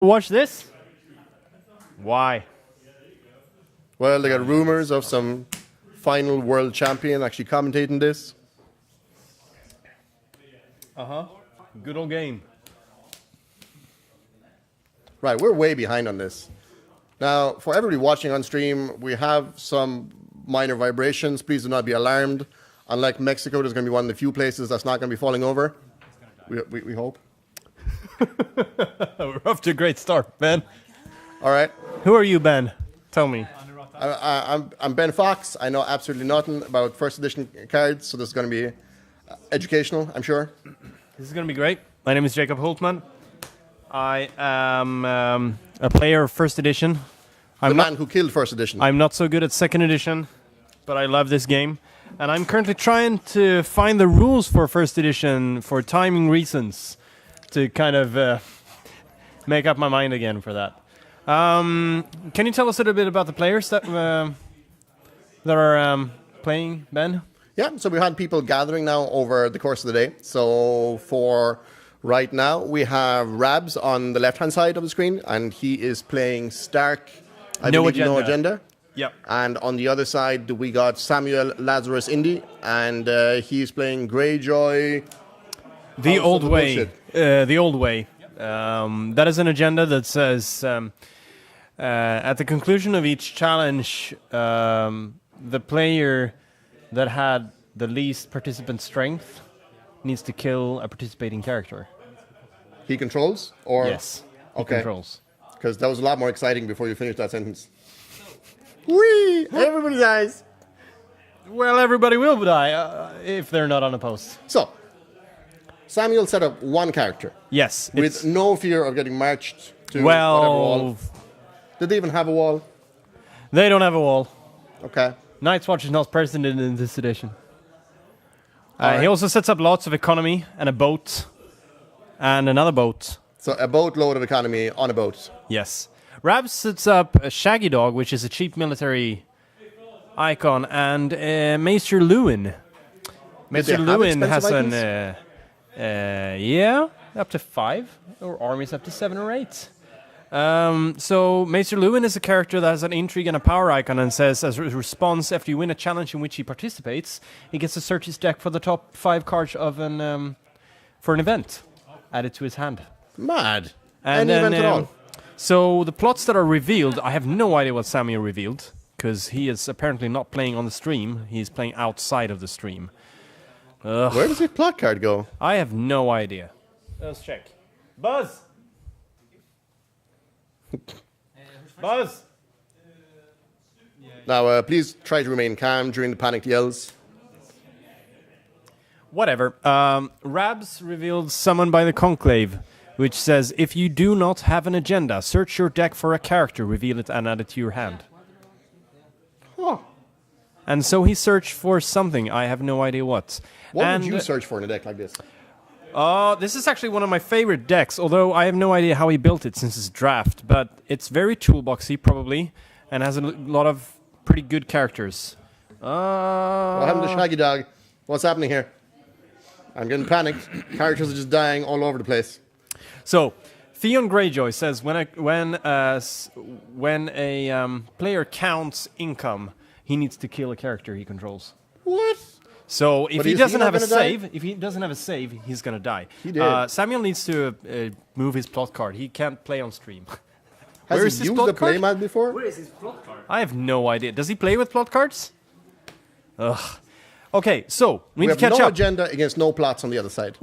Watch this? Why? Well, they got rumors of some final world champion actually commentating this. Good old game. Right, we're way behind on this. Now, for everybody watching on stream, we have some minor vibrations. Please do not be alarmed. Unlike Mexico, there's going to be one of the few places that's not going to be falling over. We hope. We're off to a great start, Ben. All right. Who are you, Ben? Tell me. I'm Ben Fox. I know absolutely nothing about first edition cards, so this is going to be educational, I'm sure. This is going to be great. My name is Jacob Holtman. I am a player of first edition. The man who killed first edition. I'm not so good at second edition, but I love this game. And I'm currently trying to find the rules for first edition for timing reasons to kind of make up my mind again for that. Can you tell us a little bit about the players that are playing, Ben? Yeah, so we had people gathering now over the course of the day. So for right now, we have Rabs on the left-hand side of the screen, and he is playing Stark. No agenda. Yep. And on the other side, we got Samuel Lazarus Indy, and he's playing Greyjoy. The old way. The old way. That is an agenda that says at the conclusion of each challenge, the player that had the least participant strength needs to kill a participating character. He controls? Or yes, he controls. Because that was a lot more exciting before you finished that sentence. Whee! Everybody dies. Well, everybody will die if they're not on a post. So, Samuel set up one character. Yes. With no fear of getting marched to whatever wall. Did they even have a wall? They don't have a wall. Okay. Night's Watch is not present in this edition. Right. He also sets up lots of economy and a boat and another boat. So a boatload of economy on a boat. Yes. Rabs sets up a Shaggy Dog, which is a cheap military icon, and Maester Lewin. Maester Lewin has an... up to 5, or armies up to 7 or 8. So Maester Lewin is a character that has an intrigue and a power icon, and says as a response, after you win a challenge in which he participates, he gets to search his deck for the top 5 cards of for an event added to his hand. Mad. And any event at all. So the plots that are revealed, I have no idea what Samuel revealed, because he is apparently not playing on the stream. He's playing outside of the stream. Where does your plot card go? I have no idea. Let's check. Buzz! Buzz! Now, please try to remain calm during the panicked yells. Whatever. Rabs revealed Summoned by the Conclave, which says, if you do not have an agenda, search your deck for a character, reveal it, and add it to your hand. Huh. And so he searched for something. I have no idea what. What would you search for in a deck like this? This is actually one of my favorite decks, although I have no idea how he built it since his draft. But it's very toolboxy, probably, and has a lot of pretty good characters. What happened to Shaggy Dog? What's happening here? I'm getting panicked. Characters are just dying all over the place. So, Theon Greyjoy says when a player counts income, he needs to kill a character he controls. What? So if he doesn't have a save, he's gonna die. He did. Samuel needs to move his plot card. He can't play on stream. Has he used the playmat before? Where is his plot card? I have no idea. Does he play with plot cards? Ugh. Okay, so we need to catch up. We have no up. agenda against no plots on the other side.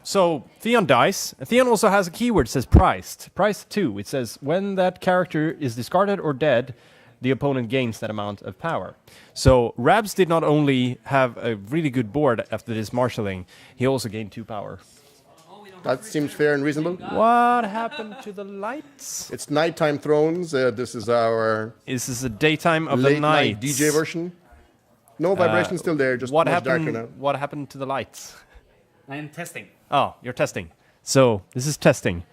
So Theon dies. Theon also has a keyword that says priced. Priced 2. It says when that character is discarded or dead, the opponent gains that amount of power. So Rabs did not only have a really good board after this marshalling, he also gained 2 power. That seems fair and reasonable. What happened to the lights? It's Nighttime Thrones. This is our... This is the daytime of late the night. DJ version. No vibration still there, just much darker now. What happened to the lights? I am testing. Oh, you're testing. So, this is testing.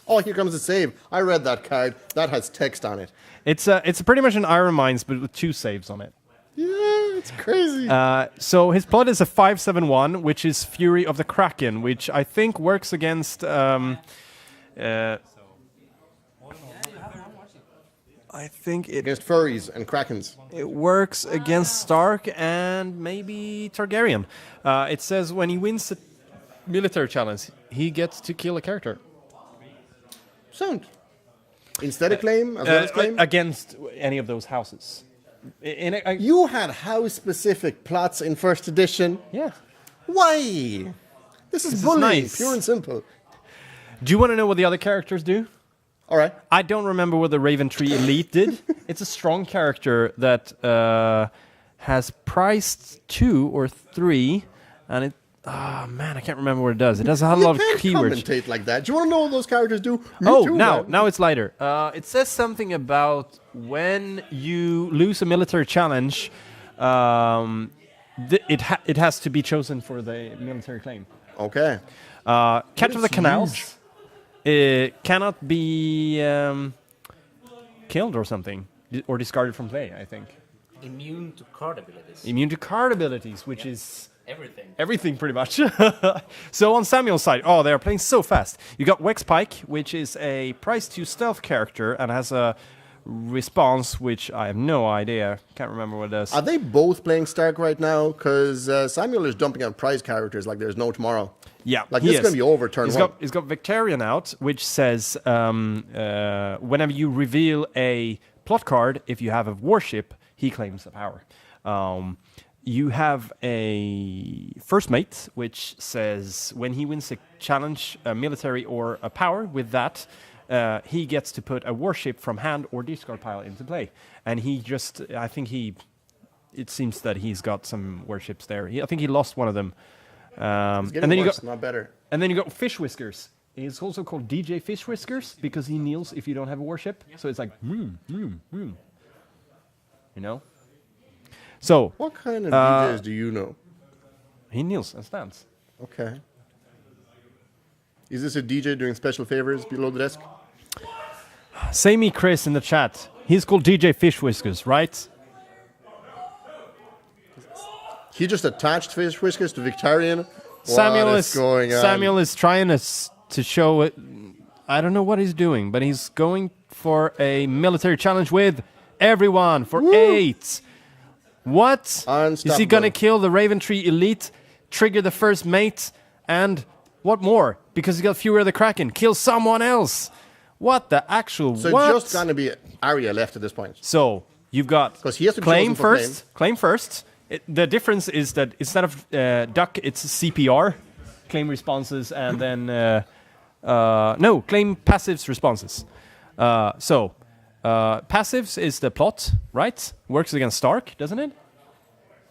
Oh, here comes the save. I read that card. That has text on it. It's pretty much an Iron Mines, but with 2 saves on it. Yeah. It's crazy. So his plot is a 5/7/1, which is Fury of the Kraken, which I think works against. I think Against furries and krakens. it works against Stark and maybe Targaryen. It says when he wins a military challenge, he gets to kill a character. Sound. Instead of claim, as well as claim. Against any of those houses. You had house-specific plots in first edition. Yeah. Why? This is bullying, nice. pure and simple. Do you want to know what the other characters do? All right. I don't remember what the Raven Tree Elite did. It's a strong character that has priced 2 or 3, and it. Oh man, I can't remember what it does. It does a lot of keywords. You can't commentate like that. Do you want to know what those characters do? Now it's lighter. It says something about when you lose a military challenge, it has to be chosen for the military claim. Okay. Cat of the Canals. It cannot be killed or something, or discarded from play, I think. Immune to card abilities. Immune to card abilities, which is Everything. everything pretty much. So on Samuel's side, they are playing so fast. You got Wex Pike, which is a price 2 stealth character and has a response, which I have no idea. Can't remember what it does. Are they both playing Stark right now? Because Samuel is dumping out prize characters like there's no tomorrow. Yeah, Like this is going to be over turn one. He's got Victorian out, which says whenever you reveal a plot card, if you have a warship, he claims the power. You have a first mate, which says when he wins a challenge, a military or a power, with that, he gets to put a warship from hand or discard pile into play. And it seems that he's got some warships there. I think he lost one of them. It's getting worse, not better. And then you got Fish Whiskers. He's also called DJ Fish Whiskers because he kneels if you don't have a warship. So it's like, You know? So. What kind of DJs do you know? He kneels and stands. Okay. Is this a DJ doing special favors below the desk? Say me, Chris, in the chat. He's called DJ Fish Whiskers, right? He just attached Fish Whiskers to Victorian. Samuel what is going on? Samuel is trying to show it. I don't know what he's doing, but he's going for a military challenge with everyone for 8. What? Is he going to kill the Raven Tree Elite, trigger the first mate, and what more? Because he's got Fury of the Kraken, kill someone else. What the actual So what? it's just going to be Arya left at this point. So you've got Because he has to be claim chosen for first. Claim first. The difference is that instead of duck, it's CPR, claim responses, and then claim passives responses. Passives is the plot, right? Works against Stark, doesn't it?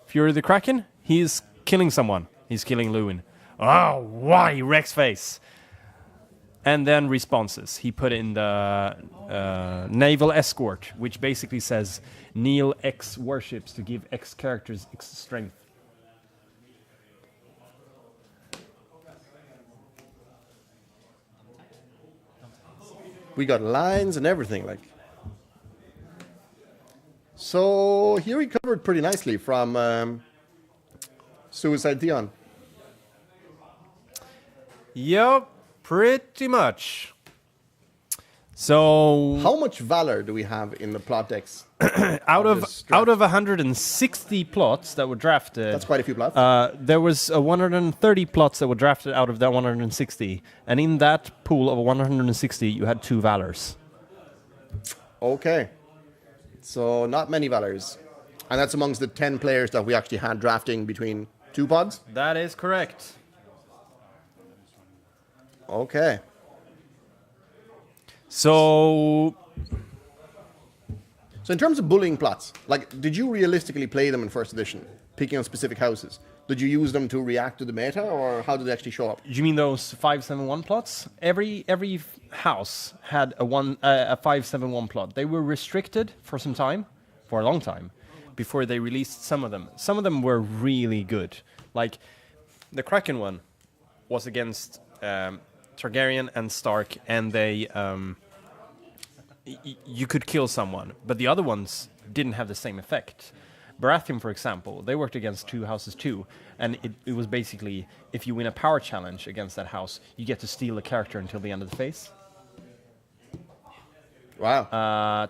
Fury the Kraken, he's killing someone. He's killing Lewin. Oh, why Rex face? And then responses. He put in the naval escort, which basically says kneel X warships to give X characters X strength. We got lines and everything, like. So he recovered pretty nicely from Suicide Theon. Yep, pretty much. So How much valor do we have in the plot decks? out of 160 plots that were drafted, That's quite a few plots. there was 130 plots that were drafted out of that 160, and in that pool of 160, you had 2 valors. Okay. So not many valors. And that's amongst the 10 players that we actually had drafting between 2 pods? That is correct. Okay. So in terms of bullying plots, like, did you realistically play them in first edition, picking on specific houses? Did you use them to react to the meta, or how did they actually show up? you mean those 571 plots? Every house had a 571 plot. They were restricted for some time, for a long time, before they released some of them. Some of them were really good. Like the Kraken one was against Targaryen and Stark, and they you could kill someone, but the other ones didn't have the same effect. Baratheon, for example, they worked against 2 houses too, and it was basically, if you win a power challenge against that house, you get to steal a character until the end of the phase. Wow.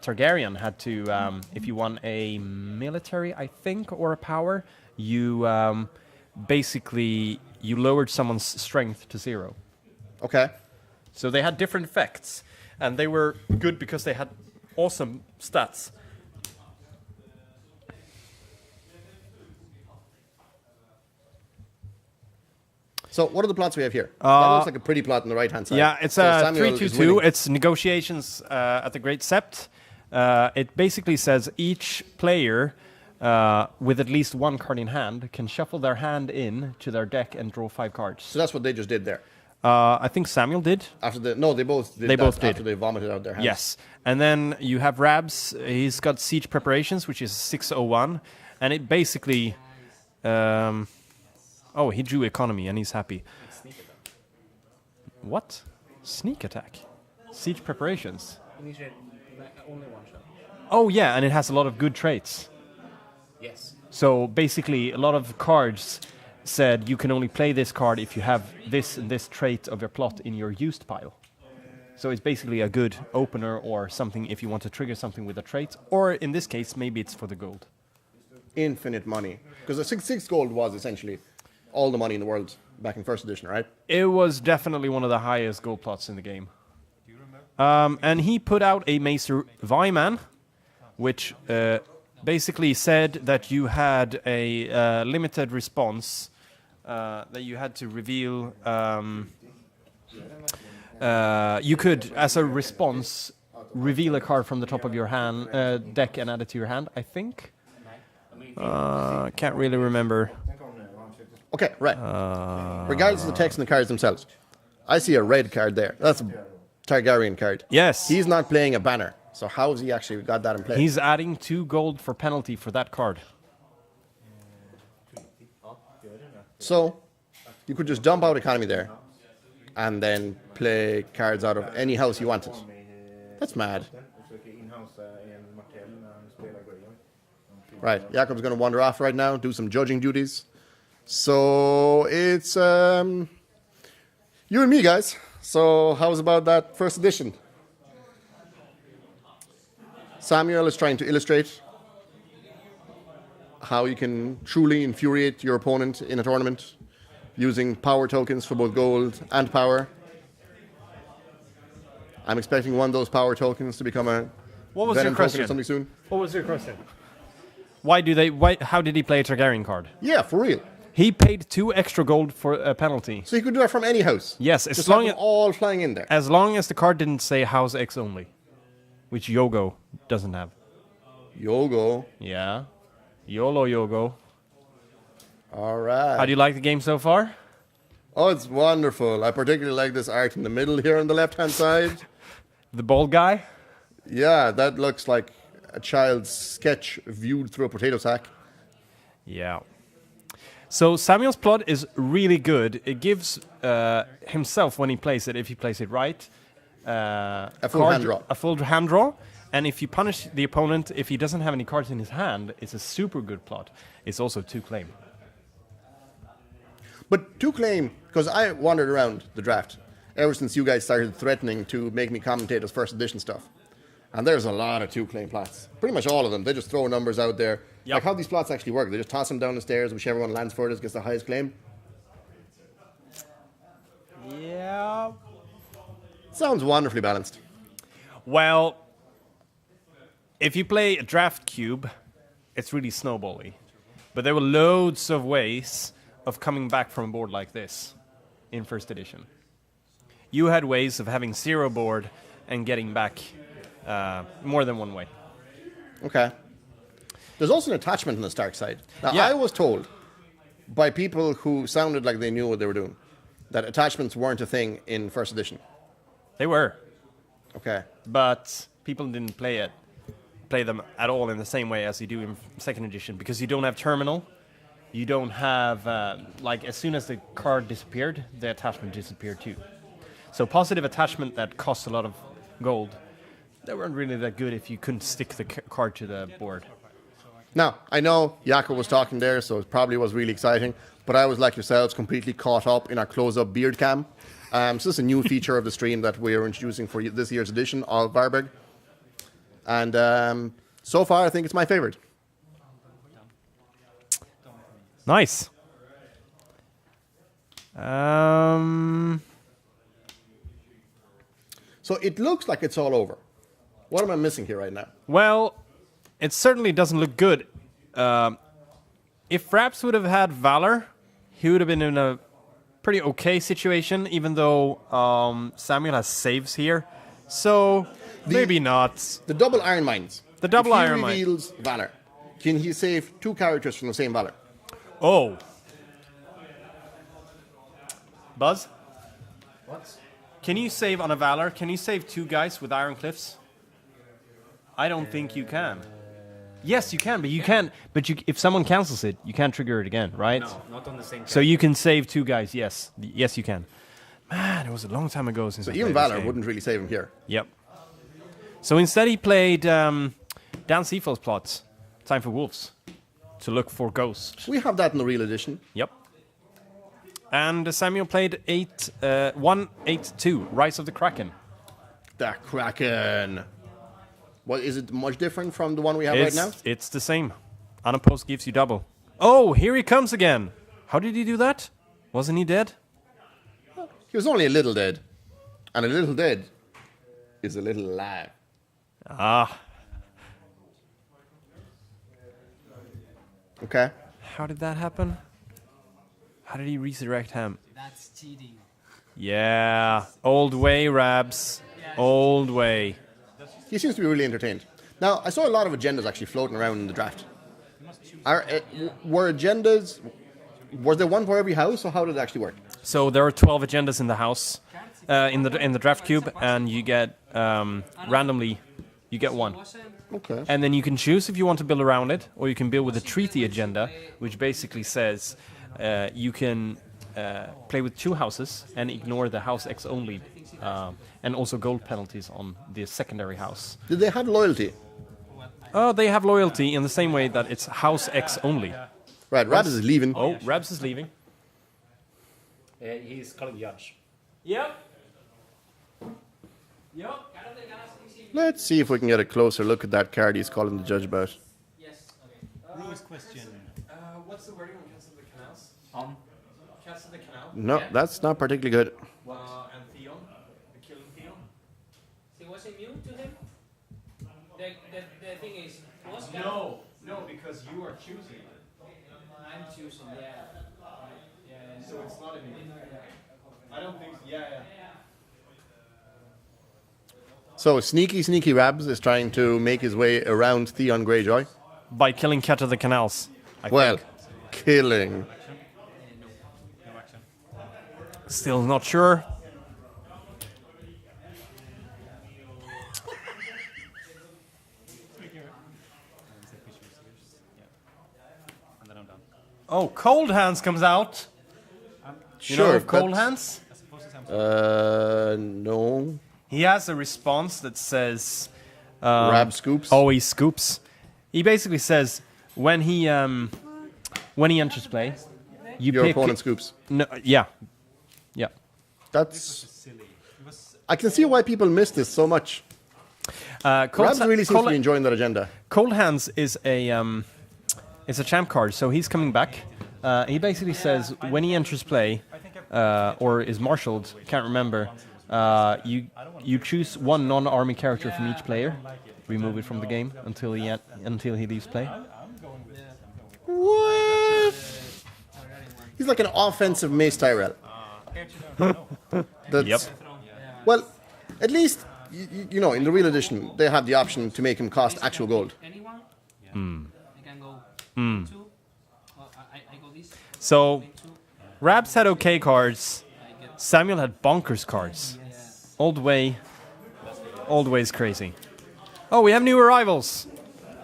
Targaryen had to, if you won a military, I think, or a power, you basically you lowered someone's strength to 0. Okay. So they had different effects, and they were good because they had awesome stats. So what are the plots we have here? That looks like a pretty plot on the right-hand side. Yeah, it's So a Samuel is 3-2-2. winning. It's negotiations at the Great Sept. It basically says each player with at least 1 card in hand can shuffle their hand in to their deck and draw 5 cards. So that's what they just did there. I think Samuel did. They both did. They that both did. after they vomited out their hands. Yes. And then you have Rabs. He's got Siege Preparations, which is 601. And it basically... oh, he drew Economy, and he's happy. What? Sneak Attack? Siege Preparations? Initiate only 1 shot. Oh, yeah, and it has a lot of good traits. Yes. So basically, a lot of cards said you can only play this card if you have this and this trait of your plot in your used pile. So it's basically a good opener or something if you want to trigger something with a trait. Or in this case, maybe it's for the gold. Infinite money. Because the 6 gold was essentially all the money in the world back in first edition, right? It was definitely one of the highest gold plots in the game. And he put out a Maester Vyman, which basically said that you had a limited response, that you had to reveal... you could, as a response, reveal a card from the top of your hand deck and add it to your hand, I think. Can't really remember. Okay, right. Regardless of the text and the cards themselves, I see a red card there. That's a Targaryen card. Yes. He's not playing a banner. So how has he actually got that in play? He's adding 2 gold for penalty for that card. So you could just dump out Economy there and then play cards out of any house you wanted. That's mad. Right, Jakob's going to wander off right now, do some judging duties. So it's you and me, guys. So how's about that first edition? Samuel is trying to illustrate how you can truly infuriate your opponent in a tournament using power tokens for both gold and power. I'm expecting one of those power tokens to become a What was venom your token or question? something soon. What was your question? How did he play a Targaryen card? Yeah, for real. He paid 2 extra gold for a penalty. So you could do that from any house. Yes, Just have them all flying in there. as long as the card didn't say House X only, which Yogo doesn't have. Yogo. Yeah. YOLO Yogo. All right. How do you like the game so far? Oh, it's wonderful. I particularly like this art in the middle here on the left-hand side. The bald guy? Yeah, that looks like a child's sketch viewed through a potato sack. Yeah. So Samuel's plot is really good. It gives himself, when he plays it, if he plays it right, A full hand draw. A full hand draw. And if you punish the opponent, if he doesn't have any cards in his hand, it's a super good plot. It's also 2 claim. But to claim, because I wandered around the draft ever since you guys started threatening to make me commentate as first edition stuff. And there's a lot of 2 claim plots. Pretty much all of them. They just throw numbers out there. Yep. Like how these plots actually work. They just toss them down the stairs, whichever one lands furthest gets the highest claim. Yeah. Sounds wonderfully balanced. Well, if you play a draft cube, it's really snowbally. But there were loads of ways of coming back from a board like this in first edition. You had ways of having 0 board and getting back more than one way. Okay. There's also an attachment on the Stark side. Now, Yeah. I was told by people who sounded like they knew what they were doing that attachments weren't a thing in first edition. They were, Okay. but people didn't play them at all in the same way as you do in second edition, because you don't have terminal. You don't have, like, as soon as the card disappeared, the attachment disappeared too. So positive attachment that costs a lot of gold, they weren't really that good if you couldn't stick the card to the board. Now, I know Jakob was talking there, so it probably was really exciting, but I was, like yourselves, completely caught up in our close-up beard cam. So this is a new feature of the stream that we are introducing for this year's edition of Varberg. And so far, I think it's my favorite. Nice. So it looks like it's all over. What am I missing here right now? Well, it certainly doesn't look good. If Fraps would have had Valor, he would have been in a pretty okay situation, even though Samuel has saves here. So maybe not. The double Iron Mines. The double if Iron he Mine. reveals Valor, can he save 2 characters from the same Valor? Oh. Buzz? What? Can you save on a Valor? Can you save 2 guys with Iron Cliffs? I don't think you can. Yes, you can, but you can't. But if someone cancels it, you can't trigger it again, right? No, not on the same. So you can save 2 guys. Yes, yes, you can. Man, it was a long time ago since. So I even played this Valor game. wouldn't really save him here. Yep. So instead, he played Dan Seafel's plot, Time for Wolves, to look for ghosts. We have that in the real edition. Yep. And Samuel played 1-8-2, Rise of the Kraken. The Kraken. Well, is it much different from the one we have right now? It's the same. Unopposed gives you double. Oh, here he comes again. How did he do that? Wasn't he dead? He was only a little dead. And a little dead is a little alive. Ah. Okay. How did that happen? How did he resurrect him? That's cheating. Yeah. Old way, Rabs. Old way. He seems to be really entertained. Now, I saw a lot of agendas actually floating around in the draft. Were agendas... Was there one for every house, or how did it actually work? So there are 12 agendas in the house, in the draft cube, and you get randomly, you get one. Okay. And then you can choose if you want to build around it, or you can build with a treaty agenda, which basically says you can play with 2 houses and ignore the house X only, and also gold penalties on the secondary house. Did they have loyalty? Oh, they have loyalty in the same way that it's house X only. Right, Rabs is leaving. Oh, Rabs is leaving. He's calling judge. Yep. Yep. Let's see if we can get a closer look at that card he's calling the judge about. Rules question. What's the wording on Cats of the Canals? Cats of the Canal. No, that's not particularly good. And Theon, the killing Theon. So was immune to him? The thing is, was No, because you are choosing. I'm choosing, yeah. So it's not immune. I don't think. Yeah. So sneaky Rabs is trying to make his way around Theon Greyjoy. By killing Cat of the Canals. I Well, think. killing. Still not sure. And then I'm done. Oh, Cold Hands comes out. You know of Cold Hands? No. He has a response that says Rab scoops. always scoops. He basically says when he enters play, you Your pick opponent scoops. No, yeah. That's... I can see why people miss this so much. Cold Rabs really seems to be enjoying that agenda. Cold Hands is a champ card, so he's coming back. He basically says when he enters play or is marshaled, can't remember. You choose one non-army character from each player, remove it from the game until he leaves play. What? He's like an offensive Mace Tyrell. That's, Yep. Well, at least, you know, in the real edition, they have the option to make him cost actual gold. Anyone? I can go 2. Well, I go this. So, Rabs had okay cards. Samuel had bonkers cards. Old way is crazy. Oh, we have new arrivals.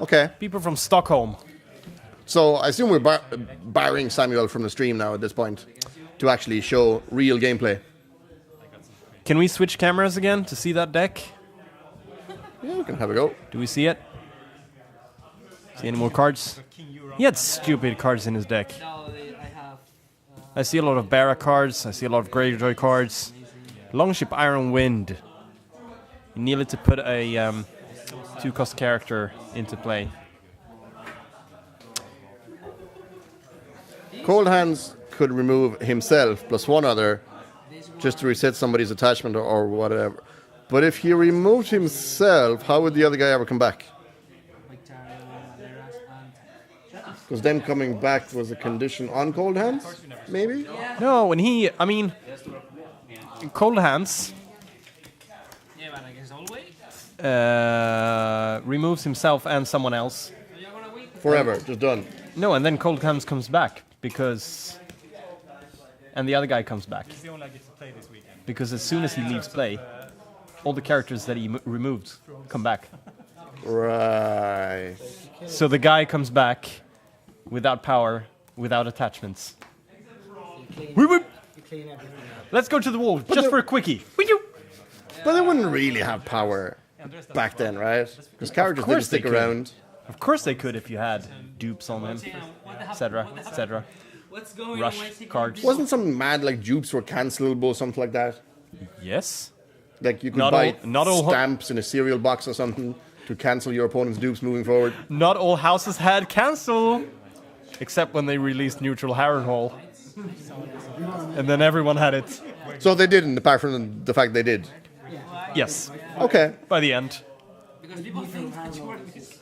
Okay, People from Stockholm. so I assume we're barring Samuel from the stream now at this point to actually show real gameplay. Can we switch cameras again to see that deck? Yeah, we can have a go. Do we see it? See any more cards? He had stupid cards in his deck. No, I have. I see a lot of Barra cards. I see a lot of Greyjoy cards. Longship Iron Wind. You needed to put a 2-cost character into play. Cold Hands could remove himself plus one other just to reset somebody's attachment or whatever. But if he removed himself, how would the other guy ever come back? Because then coming back was a condition on Cold Hands, maybe? No, when he, I mean, Cold Hands Yeah, but against Allway? removes himself and someone else. So you're gonna win? Forever, just done. No, and then Cold Hands comes back because, and the other guy comes back He's the only I get to play this weekend. because as soon as he leaves play, all the characters that he removed come back. Right. So the guy comes back without power, without attachments. Whoop, whoop. Let's go to the wall just for a quickie. But they wouldn't really have power back then, right? Because characters didn't course they stick could. around. Of course they could if you had dupes on them, etc., etc. What's going Rush on? Why is he cards. Wasn't some mad like dupes were cancelable or something like that? Yes. Like you could Not buy all- not all- stamps in a cereal box or something to cancel your opponent's dupes moving forward. Not all houses had cancel, except when they released Neutral Harrenhal. And then everyone had it. So they didn't, apart from the fact they did. Yes, Okay. by the end. Because people think that you are this.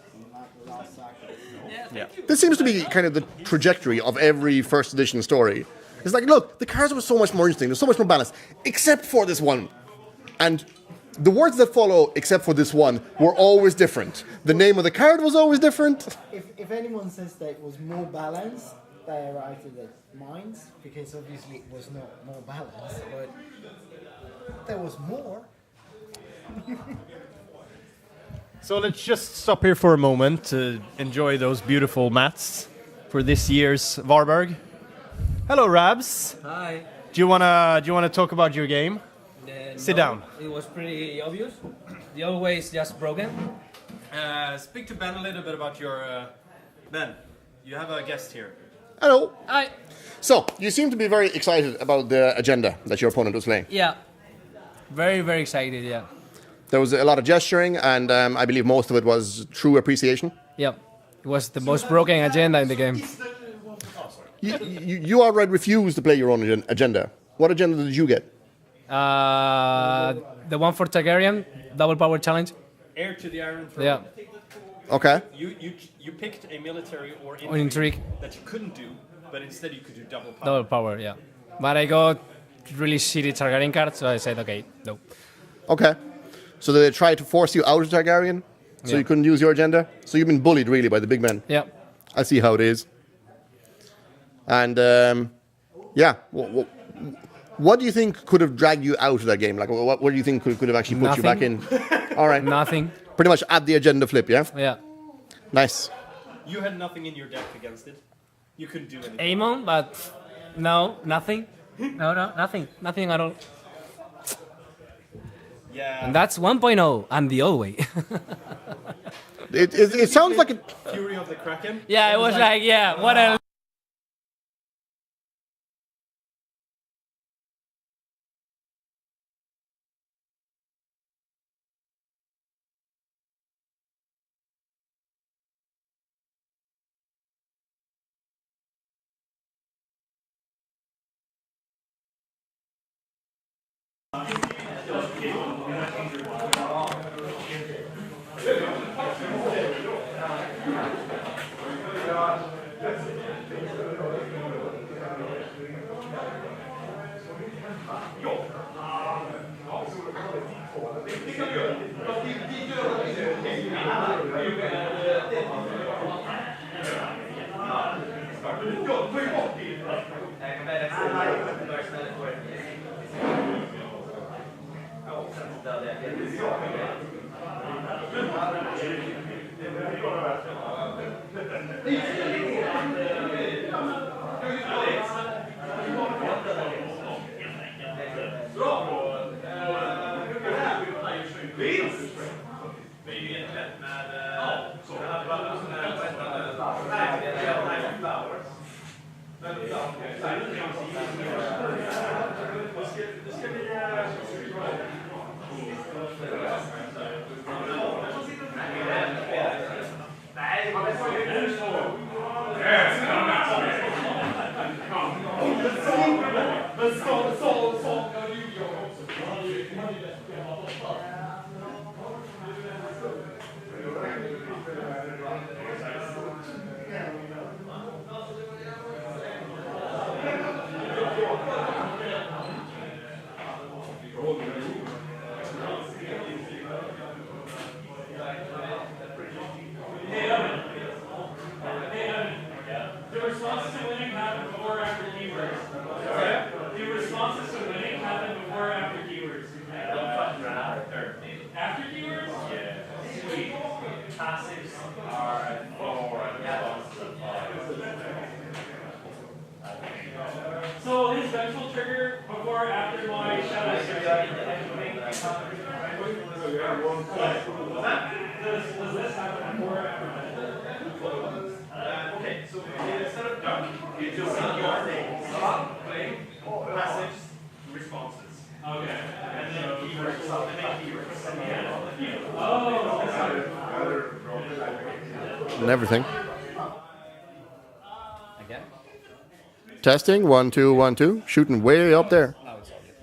Yeah. This seems to be kind of the trajectory of every first edition story. It's like, look, the cards were so much more interesting, there's so much more balance, except for this one. And the words that follow, except for this one, were always different. The name of the card was always different. If anyone says that it was more balanced, they are right in their minds, because obviously it was not more balanced, but there was more. So let's just stop here for a moment to enjoy those beautiful mats for this year's Varberg. Hello, Rabs. Hi. Do you wanna talk about your game? Sit down. It was pretty obvious. The Allway is just broken. Speak to Ben a little bit about your Ben. You have a guest here. Hello. Hi. So, you seem to be very excited about the agenda that your opponent was playing. Yeah. Very, very excited, yeah. There was a lot of gesturing, and I believe most of it was true appreciation. Yep. It was the most broken agenda in the game. You outright refused to play your own agenda. What agenda did you get? The one for Targaryen, double power challenge. Heir to the Iron Throne. Yeah. Okay. You picked a military or Or intrigue. that you couldn't do, but instead you could do double power. Double power, yeah. But I got really shitty Targaryen cards, so I said, okay, no. Okay. So they tried to force you out of Targaryen, so Yeah. you couldn't use your agenda? So you've been bullied, really, by the big men. Yeah. I see how it is. And, yeah. What do you think could have dragged you out of that game? Like, what do you think could have actually put you back in? All right. Nothing. Pretty much at the agenda flip, yeah? Yeah. Nice. You had nothing in your deck against it. You couldn't do anything. Amon, but no, nothing. No, nothing. Nothing at all. Yeah. And that's 1.0 and the old way. It sounds like a... Fury of the Kraken. Yeah, it was like, yeah, what a... And everything. Again? Testing, 1, 2, 1, 2. Shooting way up there. No, it's all good.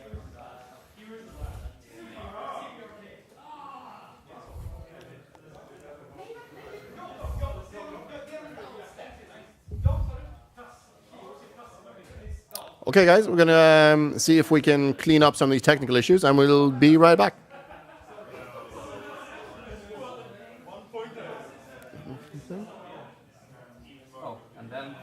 Okay, guys, we're going to see if we can clean up some of these technical issues, and we'll be right back. Oh, and then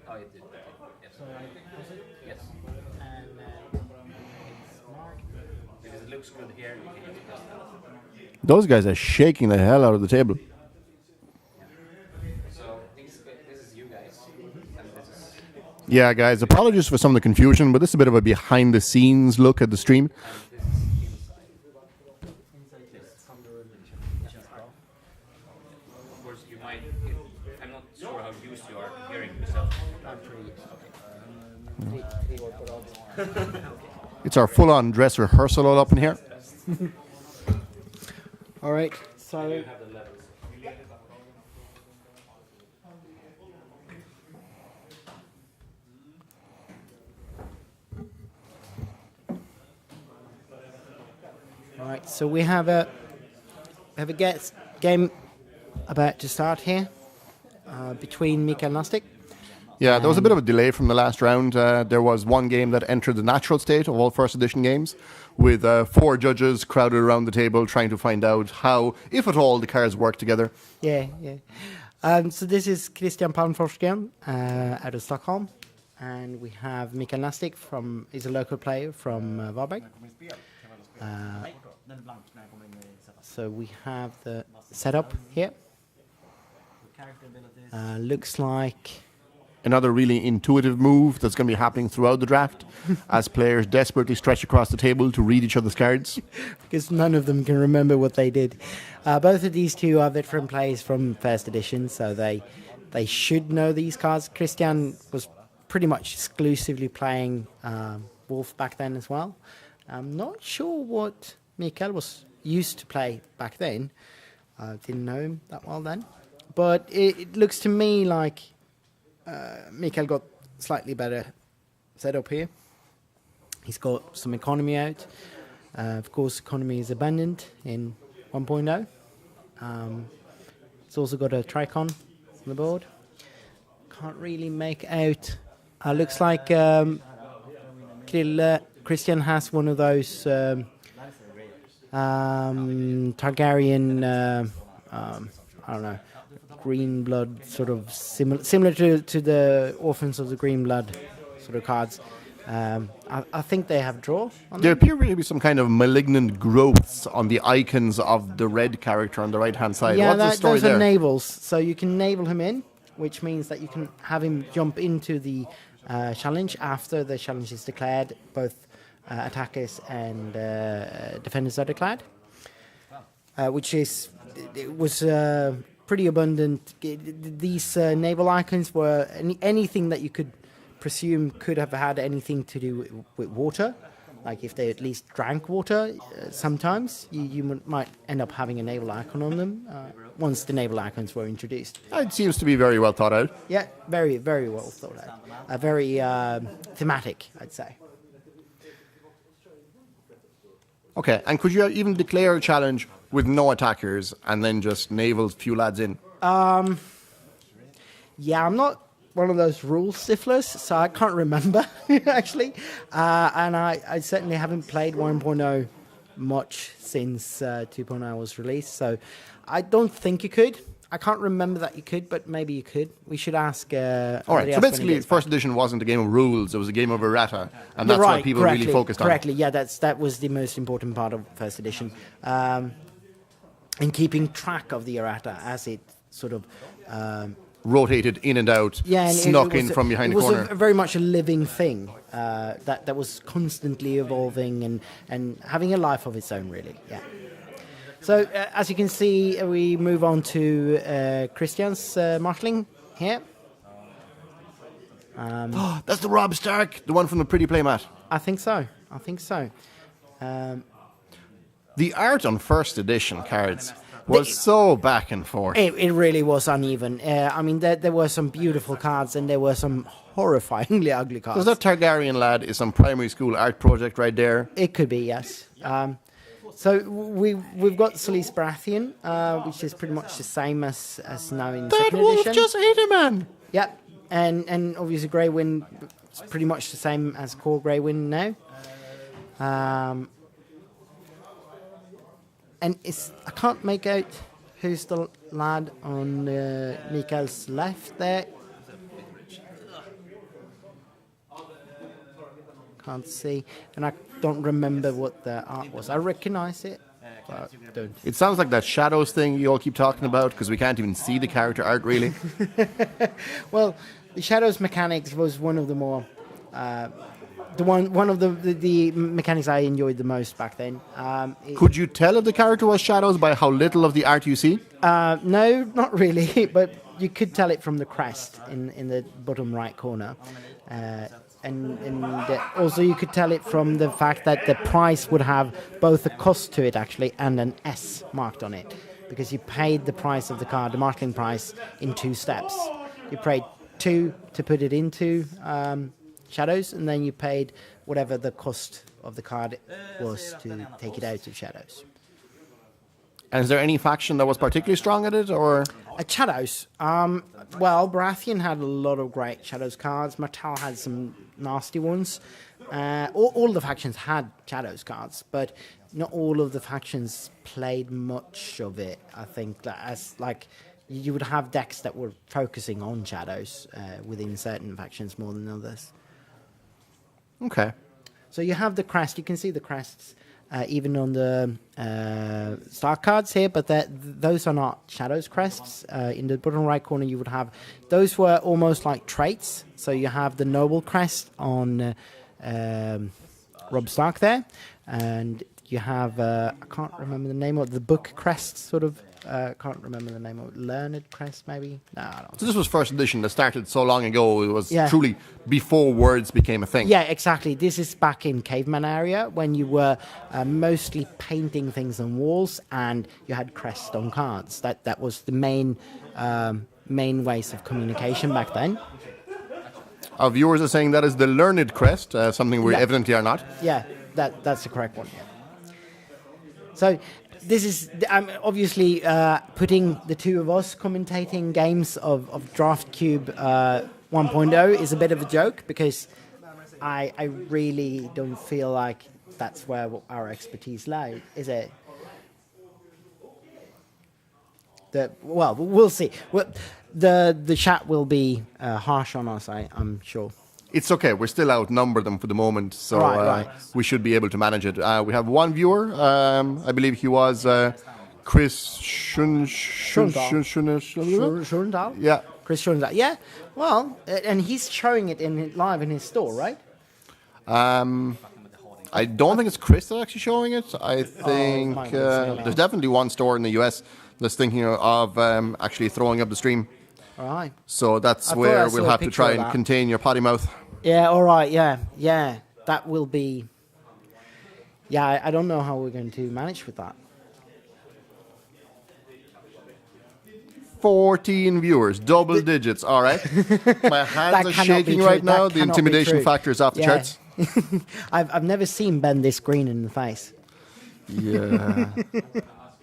Oh, it did. Yes. So I pause it, Yes. and it's marked. Because it looks good here, you can just press that. Those guys are shaking the hell out of the table. So this is you guys, and this is Yeah, guys, apologies for some of the confusion, but this is a bit of a behind-the-scenes look at the stream. inside this from the religion. Of course, you might. I'm not sure how used you are to hearing yourself. I'm pretty okay. It's our full-on dress rehearsal all up in here. All right, so Have the levels. we have a game about to start here between Mikael Nastic. Yeah, there was a bit of a delay from the last round. There was one game that entered the natural state of all first edition games, with 4 judges crowded around the table trying to find out how, if at all, the cards work together. Yeah. So this is Christian Palmforsgren out of Stockholm, and we have Mikael Nastic he's a local player from Varberg. So we have the setup here. Looks like Another really intuitive move that's going to be happening throughout the draft as players desperately stretch across the table to read each other's cards. because none of them can remember what they did. Both of these two are veteran players from first edition, so they should know these cards. Christian was pretty much exclusively playing Wolf back then as well. I'm not sure what Mikael was used to play back then. Didn't know him that well then. But it looks to me like Mikael got slightly better setup here. He's got some economy out. Of course, economy is abandoned in 1.0. It's also got a Tricon on the board. Can't really make out. Looks like Christian has one of those Targaryen, I don't know, green blood, sort of similar to the Orphans of the Green Blood sort of cards. I think they have draw on There them. appear to be some kind of malignant growths on the icons of the red character on the right-hand side. Yeah, What's the story those are there? navels. So you can navel him in, which means that you can have him jump into the challenge after the challenge is declared. Both attackers and defenders are declared, which is it was pretty abundant. These naval icons were anything that you could presume could have had anything to do with water. Like if they at least drank water, sometimes you might end up having a naval icon on them once the naval icons were introduced. It seems to be very well thought out. Yeah, very, very well thought out. Very thematic, I'd say. Okay, and could you even declare a challenge with no attackers and then just naval few lads in? Yeah, I'm not one of those rule stiflers, so I can't remember, actually. And I certainly haven't played 1.0 much since 2.0 was released, so I don't think you could. I can't remember that you could, but maybe you could. We should ask. All right, Andreas so when he basically, gets first back. edition wasn't a game of rules, it was a game of errata, and that's Right, what people correctly, really focused on. Correctly, yeah, that was the most important part of first edition. And keeping track of the errata as it sort of Rotated in and out, and snuck it in was from behind the It corner. was very much a living thing that was constantly evolving and having a life of its own, really. Yeah. So as you can see, we move on to Christian's marshalling here. That's the Rob Stark, the one from the Pretty Playmat. I think so. The art on first edition cards was so back and forth. It really was uneven. I mean, there were some beautiful cards and there were some horrifyingly ugly cards. Because that Targaryen lad is some primary school art project right there. It could be, yes. So we've got Solis Baratheon, which is pretty much the same as now in That second wolf edition. just ate a man. Yep, and obviously Grey Wind is pretty much the same as core Grey Wind now. and I can't make out who's the lad on Mikael's left there. Can't see, and I don't remember what the art was. I recognize it, but don't. It sounds like that shadows thing you all keep talking about, because we can't even see the character art really. Well, the shadows mechanics was one of the more one of the mechanics I enjoyed the most back then. Could you tell if the character was shadows by how little of the art you see? No, not really, but you could tell it from the crest in the bottom right corner. And also you could tell it from the fact that the price would have both a cost to it actually and an S marked on it, because you paid the price of the card, the marketing price, in 2 steps. You paid 2 to put it into shadows, and then you paid whatever the cost of the card was to take it out of shadows. And is there any faction that was particularly strong at it, or? Shadows. Well, Baratheon had a lot of great Shadows cards. Martel had some nasty ones. All the factions had Shadows cards, but not all of the factions played much of it. I think that as like you would have decks that were focusing on Shadows within certain factions more than others. Okay. So you have the crest. You can see the crests even on the star cards here, but those are not Shadows crests. In the bottom right corner, you would have those were almost like traits. So you have the noble crest on Robb Stark there, and you have I can't remember the name of the book crest. Sort of can't remember the name of it. Learned crest, maybe. No, I don't. So this was first edition that started so long ago. It was Yeah. truly before words became a thing. Yeah, exactly. This is back in caveman area when you were mostly painting things on walls and you had crests on cards. That was the main ways of communication back then. Our viewers are saying that is the learned crest, something we Yeah. evidently are not. Yeah, that's the correct one. Yeah. So this is obviously putting the two of us commentating games of Draft Cube 1.0 is a bit of a joke, because I really don't feel like that's where our expertise lies, is it? Well, we'll see. The chat will be harsh on us, I'm sure. It's okay. We're still outnumbered them for the moment, so Right. we should be able to manage it. We have one viewer. I believe he was Chris Schundal? Yeah. Chris Schundal. Yeah. Well, and he's showing it live in his store, right? I don't think it's Chris that's actually showing it. I think might be something there's else. definitely one store in the US that's thinking of actually throwing up the stream. All right. So that's I thought I where saw we'll a have to picture try of and that. contain your potty mouth. Yeah, all right, yeah. That will be... Yeah, I don't know how we're going to manage with that. 14 viewers, double digits, all right. My hands That are cannot be shaking true. right now. That The cannot be intimidation true. factor is off the Yeah. charts. I've never seen Ben this green in the face. Yeah.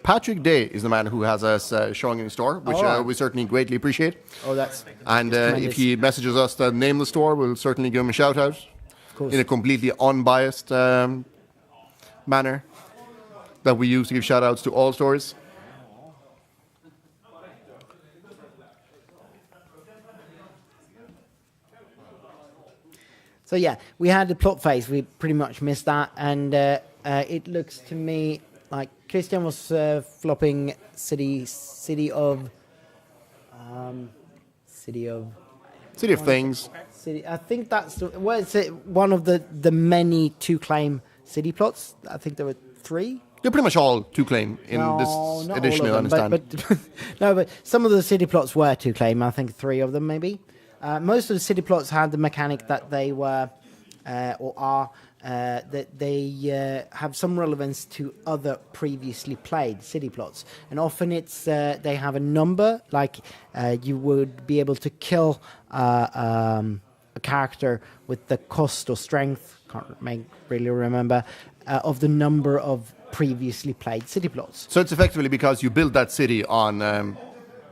Patrick Day is the man who has us showing in the store, which All right. we certainly greatly appreciate. Oh, that's... And that's if tremendous. he messages us the name of the store, we'll certainly give him a shout out Of course. in a completely unbiased manner that we use to give shout outs to all stores. So yeah, we had the plot phase. We pretty much missed that, and it looks to me like Christian was flopping city of City of Things. city. I think that's one of the many to claim city plots. I think there were 3. They're pretty much all to claim in No, this not edition, I all of them, understand. but no, but some of the city plots were to claim. I think 3 of them, maybe. Most of the city plots had the mechanic that they were or are that they have some relevance to other previously played city plots, and often it's they have a number, like you would be able to kill a character with the cost or strength. Can't really remember of the number of previously played city plots. So it's effectively because you build that city on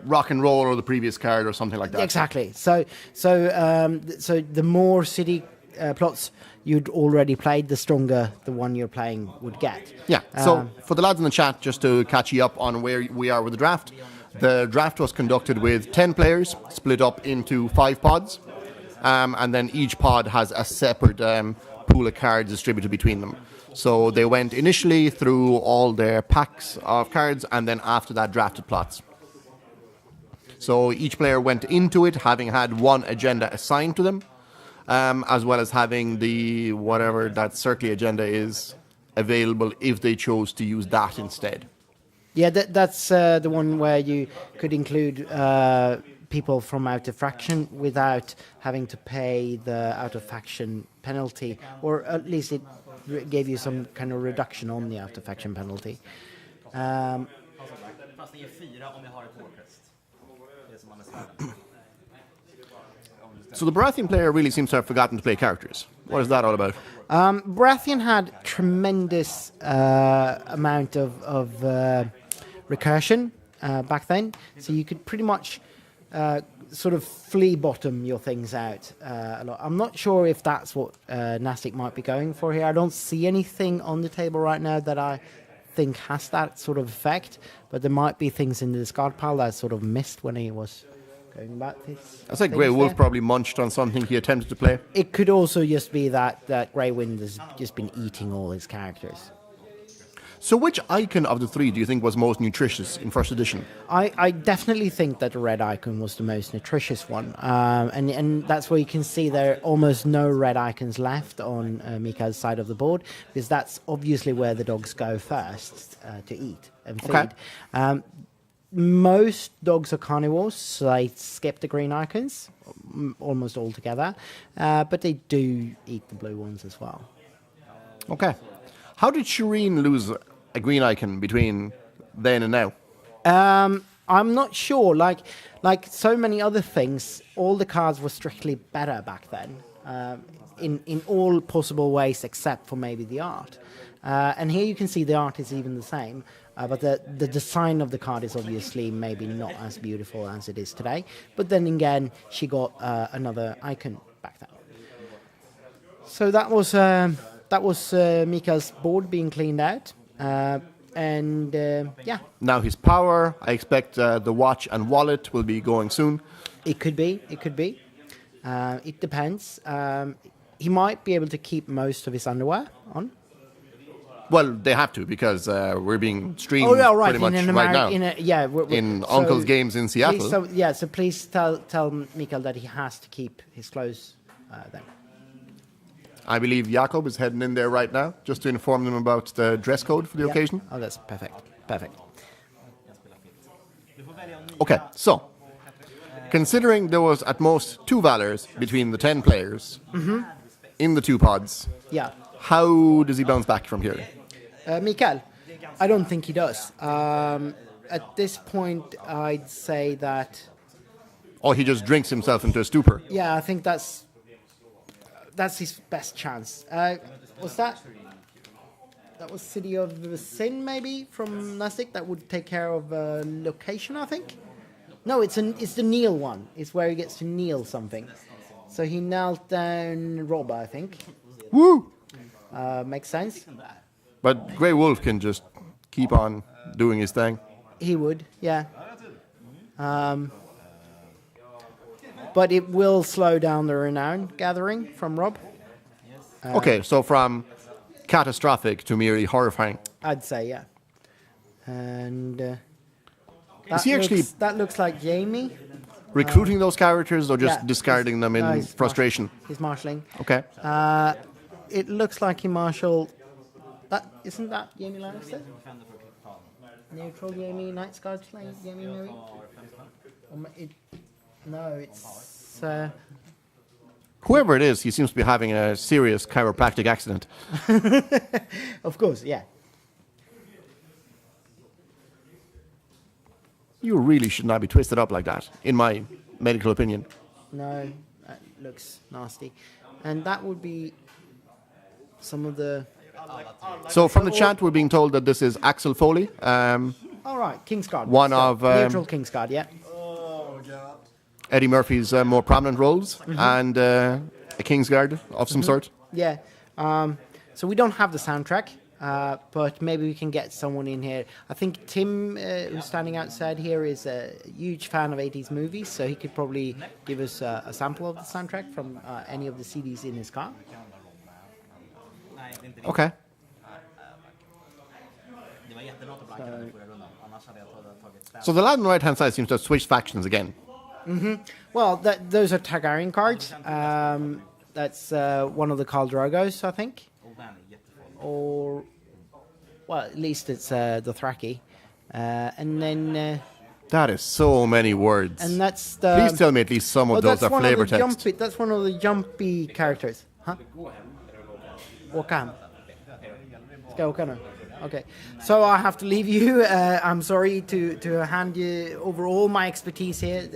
rock and roll or the previous card or something like that. Exactly. So the more city plots you'd already played, the stronger the one you're playing would get. Yeah. So for the lads in the chat, just to catch you up on where we are with the draft was conducted with 10 players split up into 5 pods, and then each pod has a separate pool of cards distributed between them. So they went initially through all their packs of cards, and then after that drafted plots. So each player went into it having had one agenda assigned to them, as well as having the whatever that circly agenda is available if they chose to use that instead. Yeah, that's the one where you could include people from out of faction without having to pay the out of faction penalty, or at least it gave you some kind of reduction on the out of faction penalty. So the Baratheon player really seems to have forgotten to play characters. What is that all about? Baratheon had tremendous amount of recursion back then, so you could pretty much sort of flea bottom your things out a lot. I'm not sure if that's what Nastic might be going for here. I don't see anything on the table right now that I think has that sort of effect, but there might be things in the discard pile that I sort of missed when he was going about this. I think Grey Wolf probably munched on something he attempted to play. It could also just be that Grey Wind has just been eating all his characters. So which icon of the 3 do you think was most nutritious in first edition? I definitely think that the red icon was the most nutritious one. And that's where you can see there are almost no red icons left on Mika's side of the board, because that's obviously where the dogs go first to eat and feed. Okay. Most dogs are carnivores, so they skip the green icons almost altogether, but they do eat the blue ones as well. Okay. How did Shireen lose a green icon between then and now? I'm not sure. Like so many other things, all the cards were strictly better back then, in all possible ways except for maybe the art. And here you can see the art is even the same, but the design of the card is obviously maybe not as beautiful as it is today. But then again, she got another icon back then. So that was Mika's board being cleaned out. And yeah. Now his power, I expect the watch and wallet will be going soon. It could be. It depends. He might be able to keep most of his underwear on. Well, they have to, because we're being streamed pretty much right now. In Uncle's games in Seattle. So please tell Mikael that he has to keep his clothes then. I believe Jakob is heading in there right now, just to inform them about the dress code for the occasion. Oh, that's perfect. Okay, so, considering there was at most 2 valors between the 10 players in the 2 pods, how does he bounce back from here? Mikael, I don't think he does. At this point, I'd say that... Or he just drinks himself into a stupor? Yeah, I think that's his best chance. Was that was City of the Sin, maybe, from Nastic? That would take care of location, I think? No, it's the kneel one. It's where he gets to kneel something. So he knelt down Rob, I think. Woo! Makes sense. But Grey Wolf can just keep on doing his thing. He would, yeah. But it will slow down the renown gathering from Rob. Okay, so from catastrophic to merely horrifying. I'd say, yeah. And that looks like Jamie. Recruiting those characters or just discarding them in frustration? He's marshalling. Okay. It looks like he marshaled... Isn't that Jamie Lannister? Neutral Jamie, Night Guard playing Jamie maybe? No, it's... Whoever it is, he seems to be having a serious chiropractic accident. Of course, yeah. You really should not be twisted up like that, in my medical opinion. No, that looks nasty. And that would be some of the... So from the chat, we're being told that this is Axel Foley. All right, Kingsguard. One of... neutral Kingsguard, yeah. Eddie Murphy's more prominent roles. And a Kingsguard of some sort. Yeah. So we don't have the soundtrack, but maybe we can get someone in here. I think Tim, who's standing outside here, is a huge fan of 80s movies, so he could probably give us a sample of the soundtrack from any of the CDs in his car. Okay. So the lad on the right-hand side seems to have switched factions again. Well, those are Targaryen cards. That's one of the Khal Drogos, I think. Or, well, at least it's the Thraki. And then... That is so many words. and that's the... Please tell me at least some of those are flavor text. That's one of the jumpy characters. Huh? Wakam. Okay. So I have to leave you. I'm sorry to hand you over all my expertise here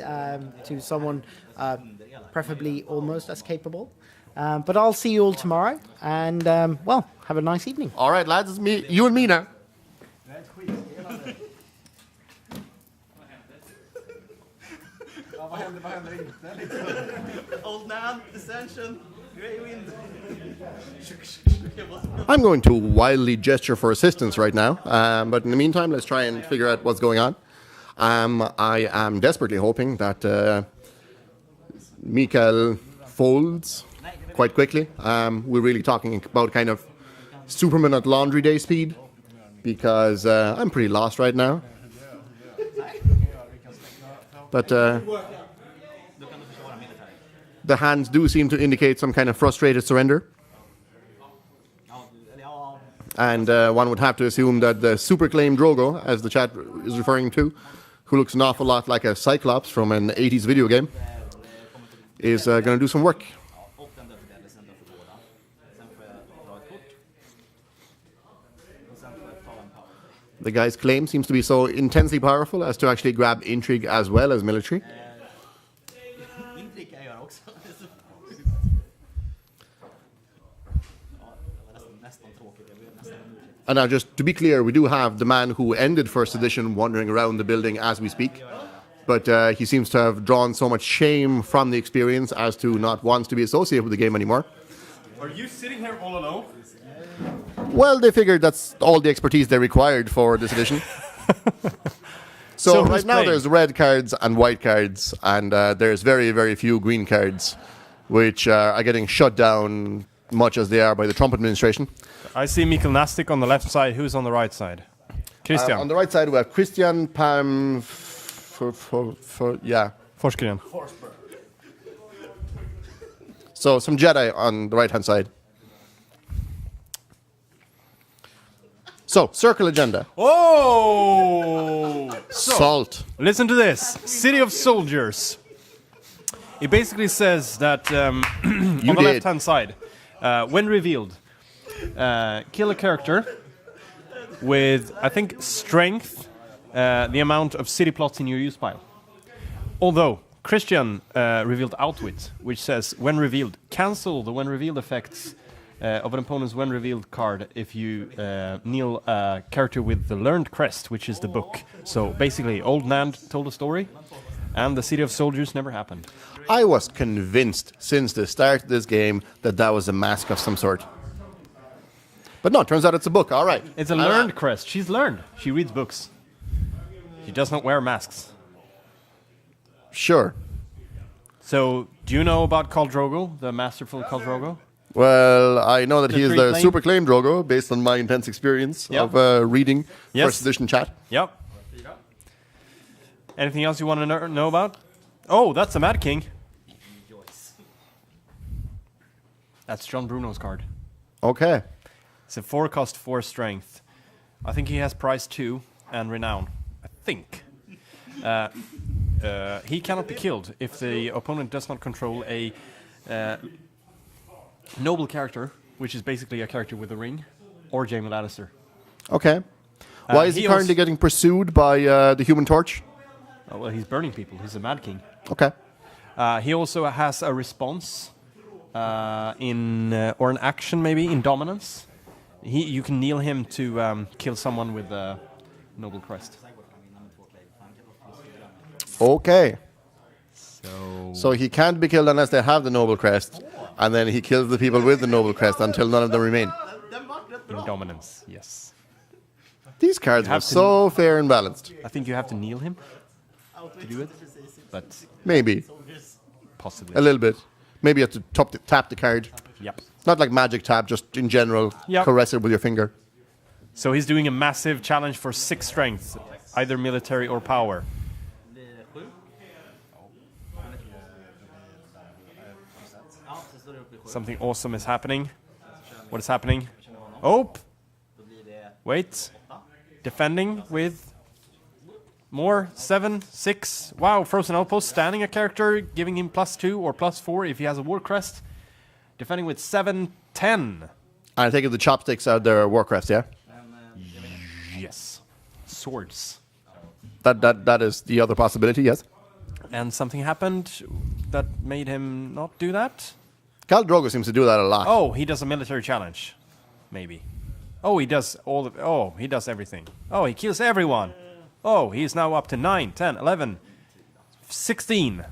to someone preferably almost as capable. But I'll see you all tomorrow. And, well, have a nice evening. All right, lads, it's me, you and me now. Old man, dissension, grey wind. I'm going to wildly gesture for assistance right now, but in the meantime, let's try and figure out what's going on. I am desperately hoping that Mikael folds quite quickly. We're really talking about kind of Superman at laundry day speed, because I'm pretty lost right now. But the hands do seem to indicate some kind of frustrated surrender. And one would have to assume that the super claimed Drogo, as the chat is referring to, who looks an awful lot like a Cyclops from an 80s video game, is going to do some work. The guy's claim seems to be so intensely powerful as to actually grab intrigue as well as military. And now, just to be clear, we do have the man who ended First Edition wandering around the building as we speak. But he seems to have drawn so much shame from the experience as to not want to be associated with the game anymore. Are you sitting here all alone? Well, they figured that's all the expertise they required for this edition. So right now there's red cards and white cards, and there's very, very few green cards, which are getting shut down much as they are by the Trump administration. I see Mikael Nastic on the left side. Who's on the right side? Christian. On the right side we have Christian Pam... Forskren. So some Jedi on the right-hand side. So, circle agenda. Oh! Salt. Listen to this. City of Soldiers. It basically says that on the left-hand side, when revealed, kill a character with, I think, strength, the amount of city plots in your use pile. Although, Christian revealed Outwit, which says, when revealed, cancel the when revealed effects of an opponent's when revealed card if you kneel a character with the Learned Crest, which is the book. So basically, Old Nand told a story, and the City of Soldiers never happened. I was convinced since the start of this game that that was a mask of some sort. But no, turns out it's a book. All right. It's a Learned Crest. She's learned. She reads books. She does not wear masks. Sure. So, do you know about Khal Drogo, the masterful Khal Drogo? Well, I know that he is the claim? super claim Drogo, based on my intense experience of reading First Edition chat. Yep. Anything else you want to know about? Oh, that's the Mad King. That's John Bruno's card. Okay. It's a 4-cost 4 strength. I think he has price 2 and renown. I think. He cannot be killed if the opponent does not control a noble character, which is basically a character with a ring, or Jaime Lannister. Okay. Why is he currently getting pursued by the Human Torch? Oh, well, he's burning people. He's a Mad King. Okay. He also has a response or an action maybe in Dominance. You can kneel him to kill someone with a Noble Crest. Okay. So he can't be killed unless they have the noble crest, and then he kills the people with the noble crest until none of them remain. Indominance, yes. These cards have are to- so fair and balanced. I think you have to kneel him to do it, but Maybe possibly. a little bit. Maybe you have to tap the card. Yep. Not like magic tap, just in general, Yep. caress it with your finger. So he's doing a massive challenge for 6 strength, either military or power. Something awesome is happening. What is happening? Oh! Wait. Defending with more. 7, 6. Wow, Frozen Outpost. Standing a character, giving him +2 or +4 if he has a War Crest. Defending with 7, 10. And I take it the chopsticks out there are Warcrafts, yeah? Yes. Swords. That is the other possibility, yes. And something happened that made him not do that? Khal Drogo seems to do that a lot. Oh, he does a military challenge. Maybe. Oh, he does all of... Oh, he does everything. Oh, he kills everyone. Oh, he's now up to 9, 10, 11, 16,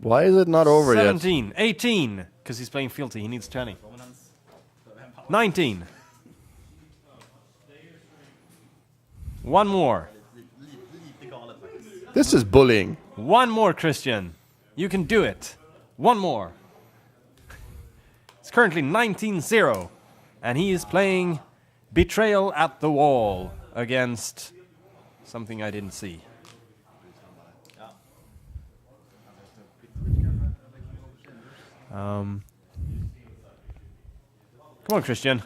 Why is it not over yet? 17, 18. Because he's playing fealty. He needs 20. 19. One more. This is bullying. One more, Christian. You can do it. One more. It's currently 19-0. And he is playing Betrayal at the Wall against something I didn't see. Come on, Christian.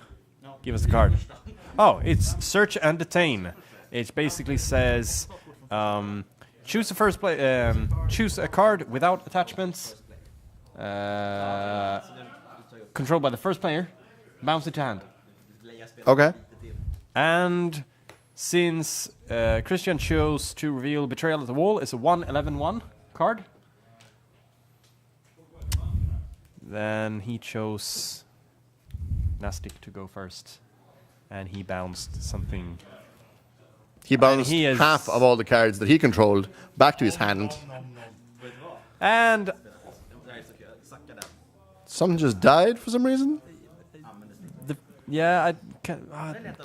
Give us the card. Oh, it's Search and Detain. It basically says choose the first play. Choose a card without attachments. Controlled by the first player. Bounce it to hand. Okay. And since Christian chose to reveal Betrayal at the Wall, it's a 1/11/1 card. Then he chose Nastic to go first. And he bounced something. He bounced he is- half of all the cards that he controlled back to his hand. And Some just died for some reason. yeah, I can.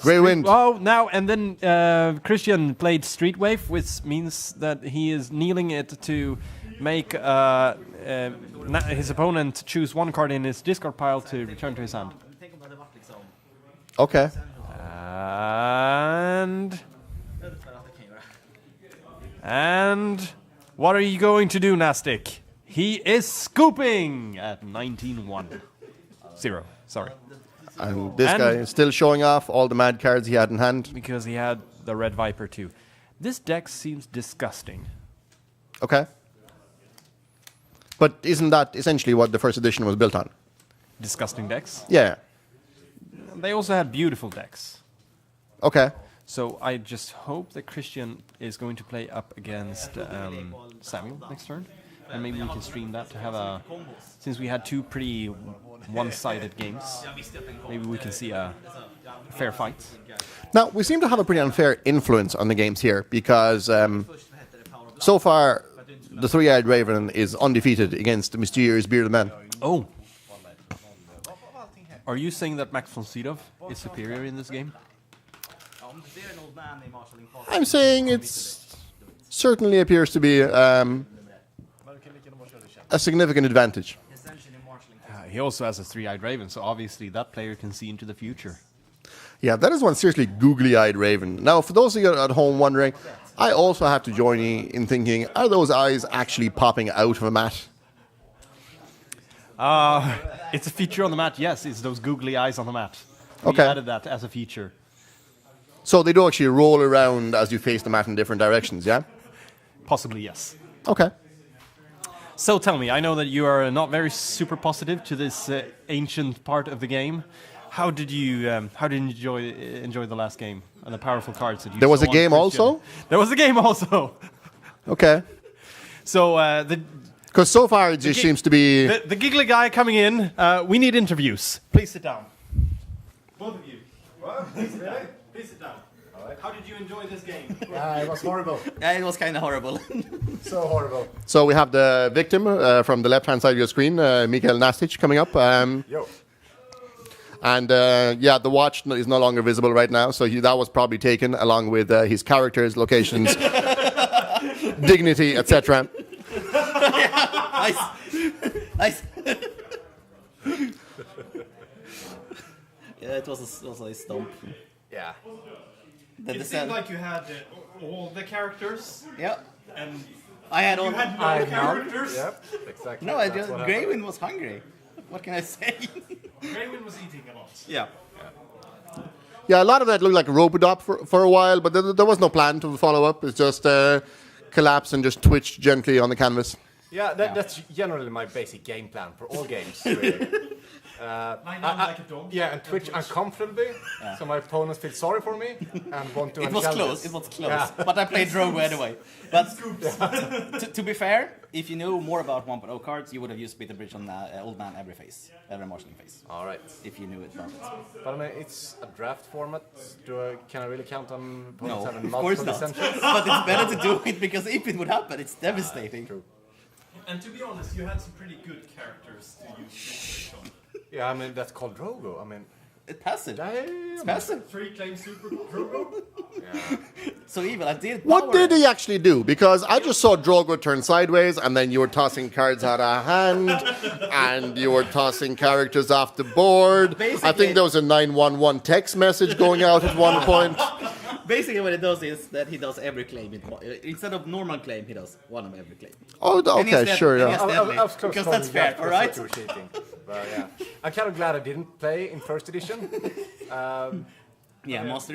Grey Wind. Oh, now and then Christian played Street Wave, which means that he is kneeling it to make his opponent choose one card in his discard pile to return to his hand. Okay. And what are you going to do, Nastic? He is scooping at 19-1. 0, sorry. And this And- guy is still showing off all the mad cards he had in hand. Because he had the Red Viper too. This deck seems disgusting. Okay. But isn't that essentially what the first edition was built on? Disgusting decks. Yeah. They also had beautiful decks. Okay. So I just hope that Christian is going to play up against Samuel next turn. And maybe we can stream that to have a... Since we had 2 pretty one-sided games, maybe we can see a fair fight. Now, we seem to have a pretty unfair influence on the games here because so far the Three-Eyed Raven is undefeated against the mysterious Bearded Man. Oh! Are you saying that Max von Sydow is superior in this game? I'm saying it's certainly appears to be a significant advantage. He also has a Three-Eyed Raven, so obviously that player can see into the future. Yeah, that is one seriously googly-eyed raven. Now, for those of you at home wondering, I also have to join you in thinking, are those eyes actually popping out of a mat? It's a feature on the mat, yes, it's those googly eyes on the mat. We Okay. added that as a feature. So they do actually roll around as you face the mat in different directions, yeah? Possibly, yes. Okay. So tell me, I know that you are not very super positive to this ancient part of the game. How did you enjoy the last game and the powerful cards that you There was saw a on game Christian? also? There was a game also. Okay. So Because so far it just seems to be... the giggly guy coming in. We need interviews. Please sit down. Both of you. Please sit down. Please sit down. How did you enjoy this game? It was horrible. Yeah, it was kind of horrible. So horrible. So we have the victim from the left-hand side of your screen, Mikael Nastic, coming up. Yo. And the watch is no longer visible right now, so that was probably taken along with his characters, locations, dignity, etc. Nice. Nice. Yeah, it was a stomp. Yeah. It seemed like you had all the characters, Yeah. and I had all. you had no characters. Yep, exactly. No, I That's just what happened. Graywin was hungry. What can I say? Raywin was eating a lot. Yeah. Yeah, a lot of that looked like Robodop for a while, but there was no plan to follow up. It's just collapse and just twitch gently on the canvas. Yeah, that's generally my basic game plan for all games. Really. Lie down like a dog. Yeah, and twitch uncomfortably, so my opponents feel sorry for me and want to. It was unchallenge close. us. It was close. Yeah. But I played Drogo anyway. But to be fair, if you knew more about 1.0 cards, you would have used Bitter Bridge on Old Man every phase, every marshalling phase. All right, If you knew it about it. but I mean, it's a draft format. Can I really count on opponents No, having of course multiple not. essentials? But it's better to do it because if it would happen, it's devastating. True. And to be honest, you had some pretty good characters to use this on. Yeah, I mean that's called Drogo. I mean, It's passive. It's damn. passive. 3 claim super Drogo. So evil. I did. What power did it. he actually do? Because I just saw Drogo turn sideways, and then you were tossing cards out of hand, and you were tossing characters off the board. I Basically- think there was a 911 text message going out at one point. Basically, what it does is that he does every claim. Instead of normal claim, he does one of every claim. Oh, And okay, instead- sure, and yeah. instead- I was close Because to that's calling fair, Jack all right? because you were cheating. But yeah, I'm kind of glad I didn't play in first edition. Yeah, Master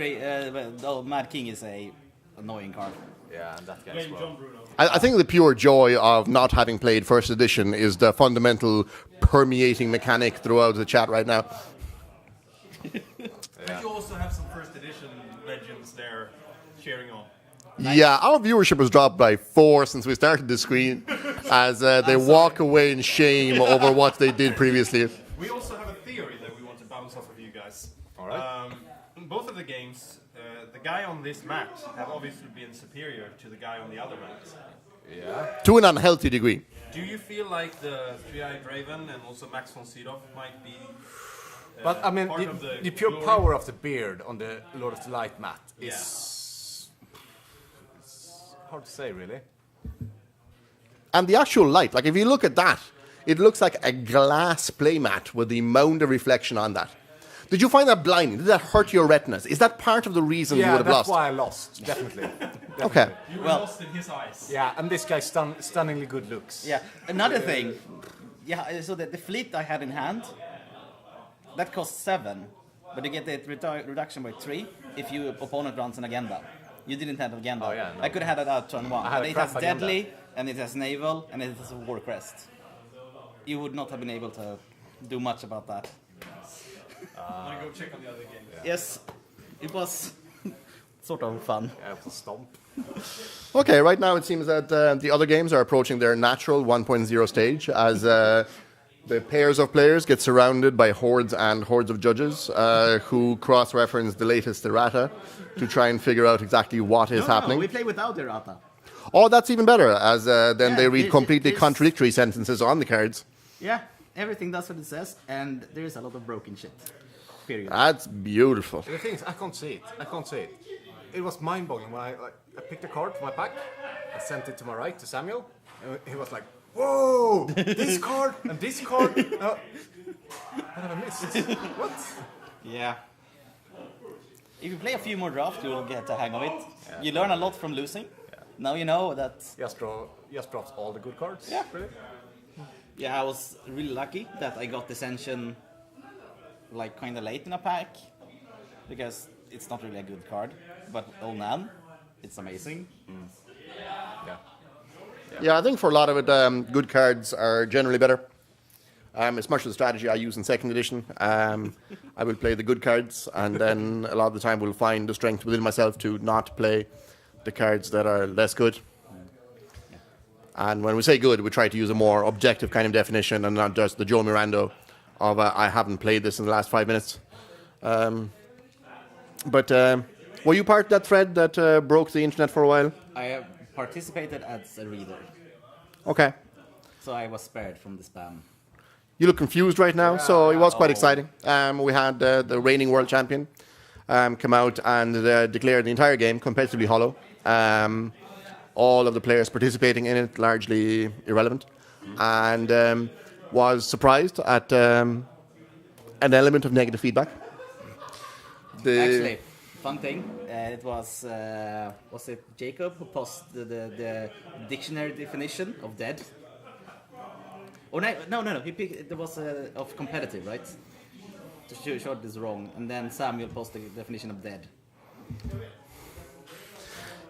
Mad King is a annoying card. Yeah, and that guy as Blame well. John Bruno. I think the pure joy of not having played first edition is the fundamental permeating mechanic throughout the chat right now. But you also have some first edition legends there cheering on. Yeah, our viewership has dropped by 4 since we started the screen, as they walk away in shame over what they did previously. We also have a theory that we want to bounce off of you guys. All right. In both of the games, the guy on this mat have obviously been superior to the guy on the other mat. Yeah. To an unhealthy degree. Do you feel like the Three-Eyed Raven and also Max von Sydow might be But I mean, part of the pure glory? power of the beard on the Lord of the Light mat is it's hard to say, really. And the actual light, like if you look at that, it looks like a glass playmat with the amount of reflection on that. Did you find that blinding? Did that hurt your retinas? Is that part of the reason you Yeah, would have that's lost? why I lost, definitely. Okay. You were Well- lost in his eyes. Yeah, and this guy's stunningly good looks. Yeah. Another thing. Yeah. So the fleet I had in hand, that costs 7, but you get the reduction by 3 if your opponent runs an agenda. You didn't have agenda. Oh, yeah, no. I could have had it out turn 1. I had But a it crap has agenda. deadly, and it has naval, and it has a war crest. You would not have been able to do much about that. I'm gonna go check on the other games. Yes, it was sort of fun. Yeah, it was a stomp. Okay, right now it seems that the other games are approaching their natural 1.0 stage as the pairs of players get surrounded by hordes and hordes of judges who cross-reference the latest errata to try and figure out exactly what is happening. No, we play without errata. Oh, that's even better, as then Yeah, they read completely there's- contradictory sentences on the cards. Yeah, everything does what it says, and there's a lot of broken shit. Period. That's beautiful. The thing is, I can't see it. I can't see it. It was mind-boggling when I picked a card from my pack, I sent it to my right, to Samuel, and he was like, whoa, this card and this card. What have I missed? What? Yeah. If you play a few more drafts, you will get the hang of it. You learn a lot from losing. Now you know that. Just drops all the good cards. Yeah. Really? Yeah, I was really lucky that I got Ascension like kind of late in a pack, because it's not really a good card. But Old Man, it's amazing. Yeah. Yeah, I think for a lot of it, good cards are generally better. It's much of the strategy I use in second edition. I will play the good cards, and then a lot of the time will find the strength within myself to not play the cards that are less good. And when we say good, we try to use a more objective kind of definition and not just the Joe Mirando of I haven't played this in the last 5 minutes. But Were you part of that thread that broke the internet for a while? I have participated as a reader, Okay. so I was spared from the spam. You look confused right now, so it was quite exciting. We had the reigning world champion come out and declare the entire game competitively hollow. All of the players participating in it largely irrelevant, and was surprised at an element of negative feedback. Actually, fun thing, it was it Jacob who posted the dictionary definition of dead? Oh no, he picked, it was of competitive, right? To show this wrong, and then Samuel posted the definition of dead.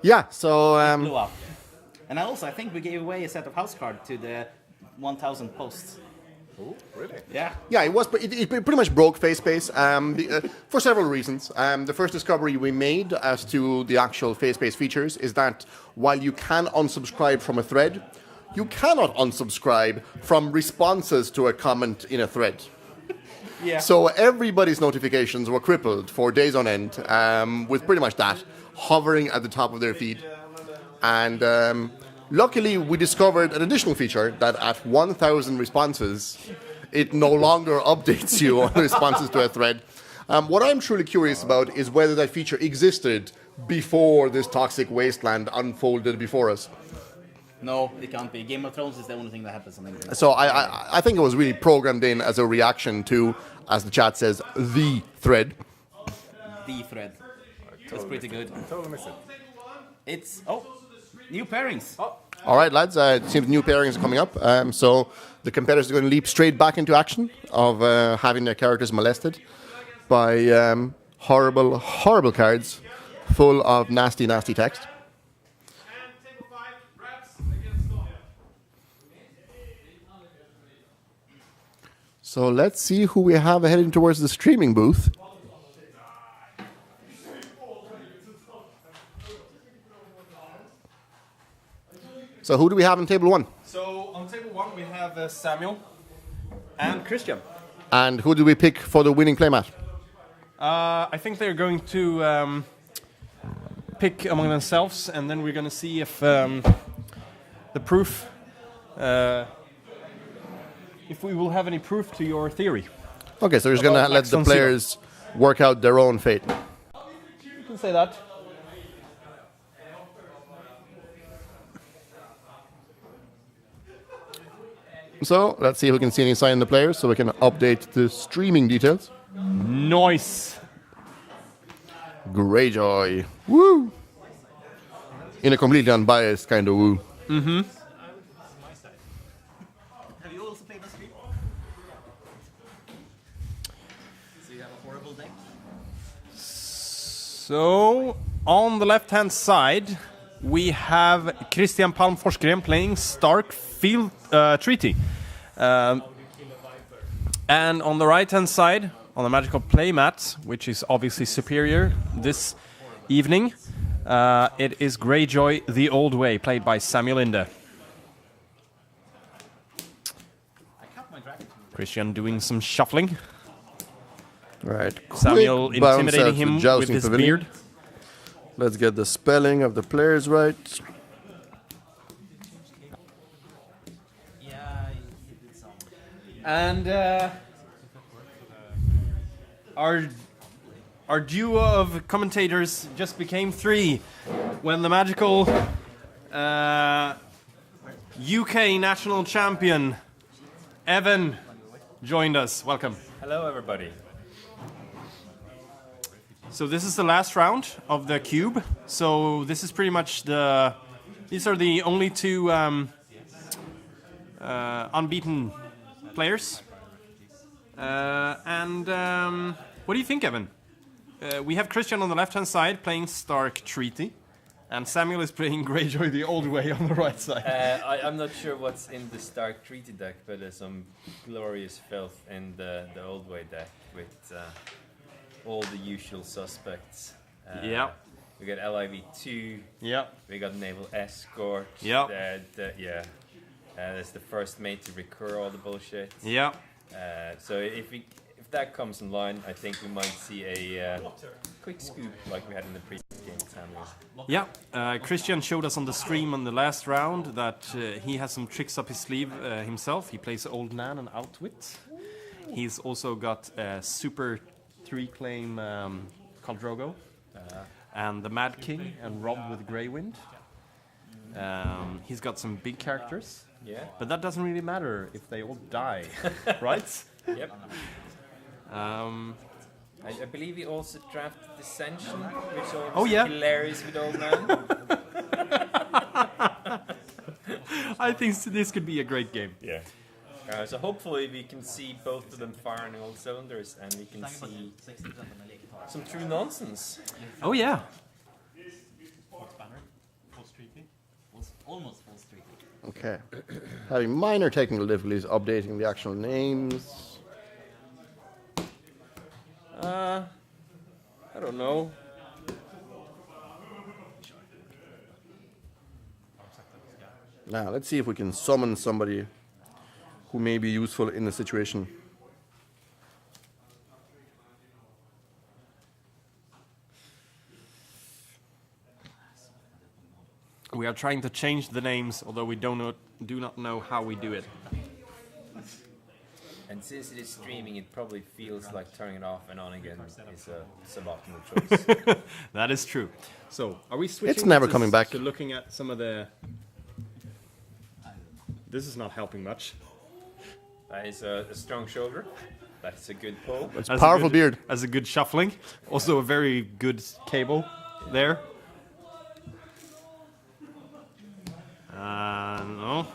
Yeah, so Blew up. And also, I think we gave away a set of house cards to the 1,000 posts. Oh, really? Yeah. yeah, it pretty much broke FaceSpace for several reasons. The first discovery we made as to the actual FaceSpace features is that while you can unsubscribe from a thread, you cannot unsubscribe from responses to a comment in a thread. Yeah. So everybody's notifications were crippled for days on end, with pretty much that hovering at the top of their feed. And luckily, we discovered an additional feature that at 1,000 responses, it no longer updates you on responses to a thread. What I'm truly curious about is whether that feature existed before this toxic wasteland unfolded before us. No, it can't be. Game of Thrones is the only thing that happens on the internet. So I think it was really programmed in as a reaction to, as the chat says, the thread. The thread. That's pretty good. Totally missed it. It's new pairings. All right, lads, it seems new pairings are coming up. So the competitors are going to leap straight back into action of having their characters molested by horrible, horrible cards full of nasty, nasty text. So let's see who we have heading towards the streaming booth. So who do we have on table one? So on table one we have Samuel and Christian. And who do we pick for the winning playmat? I think they're going to pick among themselves, and then we're going to see if the proof, if we will have any proof to your theory. Okay, so we're just going to let the players work out their own fate. You can say that. So let's see if we can see any sign in the players so we can update the streaming details. Nice. Greyjoy. Woo! In a completely unbiased kind of woo. Mm-hmm. Have you also played the stream? So you have a horrible deck? So on the left-hand side, we have Christian Palm Forsgren playing Stark Field Treaty. And on the right-hand side, on the Magical playmat, which is obviously superior this evening, it is Greyjoy the Old Way, played by Samuel Linde. Christian doing some shuffling. Right. Samuel Quick bounce intimidating out to him the with jousting his pavilion. beard. Let's get the spelling of the players right. And our duo of commentators just became three when the magical UK national champion Evan joined us. Welcome. Hello, everybody. So this is the last round of the cube. So this is pretty much these are the only two unbeaten players. What do you think, Evan? We have Christian on the left-hand side playing Stark Treaty, and Samuel is playing Greyjoy the Old Way on the right side. I'm not sure what's in the Stark Treaty deck, but there's some glorious filth in the Old Way deck with all the usual suspects. Yeah. We got LIV2. Yeah. We got Naval Escort. Yeah. That's the first mate to recur all the bullshit. Yeah. So if if that comes in line, I think we might see a quick scoop like we had in the previous game, Samuel. Yeah, Christian showed us on the stream on the last round that he has some tricks up his sleeve himself. He plays Old Man and Outwit. He's also got a super 3-claim Khal and the Mad King and Rob with Grey Wind. He's got some big characters. Yeah. But that doesn't really matter if they all die, right? Yep. I believe he also drafted Dissension, which was hilarious with Old Man. I think this could be a great game. Yeah. So hopefully we can see both of them firing all cylinders, and we can see some true nonsense. Oh yeah. Almost full streak. Okay. Having minor technical difficulties updating the actual names. I don't know. Now, let's see if we can summon somebody who may be useful in the situation. We are trying to change the names, although we do not know how we do it. And since it is streaming, it probably feels like turning it off and on again is a suboptimal choice. That is true. So, are we switching? It's never coming back. To looking at some of the. This is not helping much. That is a strong shoulder. That's a good pull. It's a powerful beard. As a good shuffling. Also a very good cable there. No.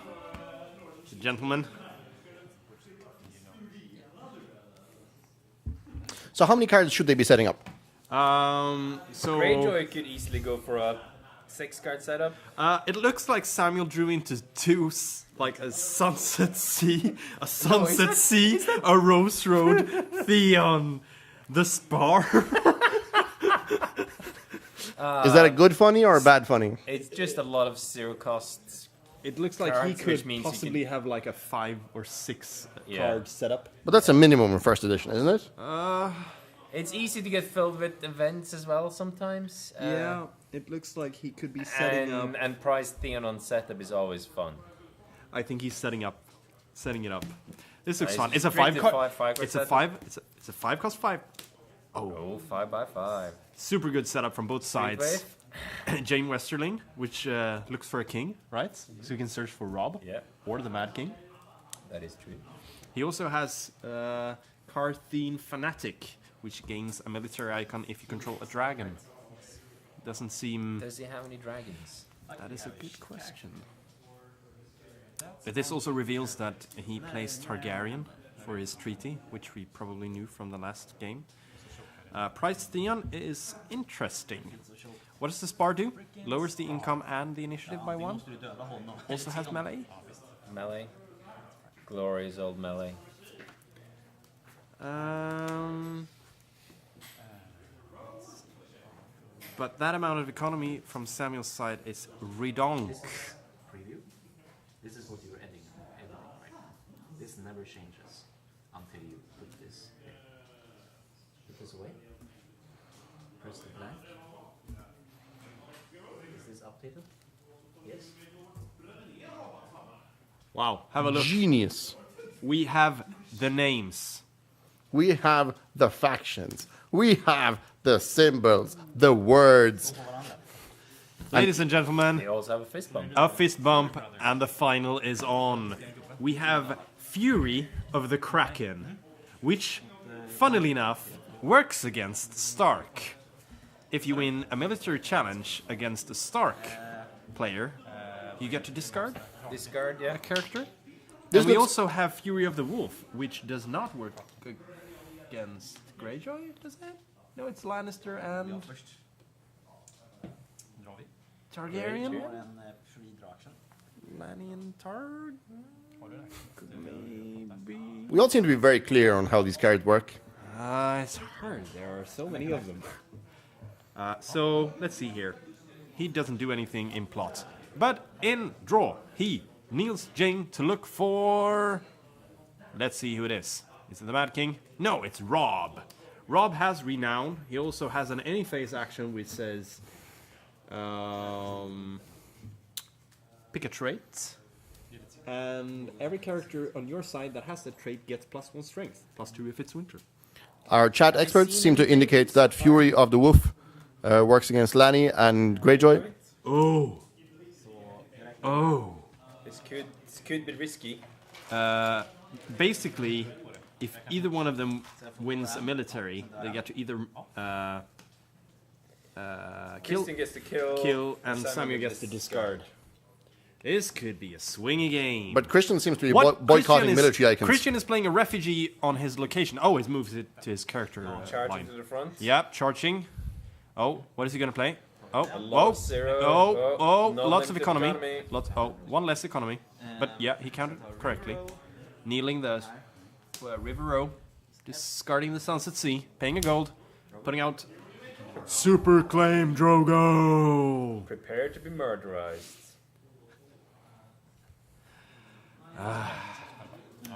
Gentlemen. So how many cards should they be setting up? So Greyjoy could easily go for a 6-card setup. it looks like Samuel drew into two, like a Sunset Sea, a Sunset Sea, a Rose Road, Theon, the Spar. Is that a good funny or a bad funny? It's just a lot of zero costs. It looks like Cards, he which could means he possibly have like a 5 or 6 Yeah. card setup. But that's a minimum in first edition, isn't it? It's easy to get filled with events as well sometimes. Yeah, it looks like he could be And price Theon on setup is always fun. I think he's setting it up. This looks Nice. fun. It's a Straight 5 to card. five It's a setup. 5. It's a 5 cost 5. Oh, 5x5. Super good setup from both sides. wave. Jane Westerling, which looks for a king, right? So you can search for Rob Yeah, or the Mad King. that is true. He also has Carthene Fanatic, which gains a military icon if you control a dragon. Doesn't seem... Does he have any dragons? That is a good question. But this also reveals that he plays Targaryen for his treaty, which we probably knew from the last game. Price Theon is interesting. What does the Spar do? Lowers the income and the initiative by 1. Also has melee. Melee. Glorious old melee. But that amount of economy from Samuel's side is redonk. Preview. This is what you're editing, right? This never changes until you put this here. Put this away. Press the blank. Is this updated? Yes. Wow, have a look. Genius. We have the names. We have the factions. We have the symbols, the words. Ladies and gentlemen, They also have a fist bump. a fist bump, and the final is on. We have Fury of the Kraken, which, funnily enough, works against Stark. If you win a military challenge against a Stark player, you get to discard Discard, yeah. a character. This And we looks- also have Fury of the Wolf, which does not work against Greyjoy, does it? No, it's Lannister and Targaryen. En fri draken. Lanny and Targ. Maybe. We all seem to be very clear on how these cards work. It's hard. There are so many of them. So let's see here. He doesn't do anything in plot, but in draw he kneels Jane to look for. Let's see who it is. Is it the Mad King? No, it's Rob. Rob has renown. He also has an any phase action which says pick a trait. And every character on your side that has that trait gets +1 strength, +2 if it's winter. Our chat experts seem to indicate that Fury of the Wolf works against Lanny and Greyjoy. Oh. This could be risky. Basically, if either one of them wins a military, they get to either kill, Christian gets to kill, and Samuel gets to discard. This could be a swingy game. But Christian seems to be boycotting military icons. Christian is playing a refugee on his location. Oh, he moves it to his character charging line. to the front. Yep, charging. Oh, what is he going to play? Oh, lot of zero. lots of Non-limited economy. One less economy. But yeah, he counted correctly. Kneeling the River Row, discarding the Sunset Sea, paying a gold, putting out Super Claim Drogo. Prepare to be murderized.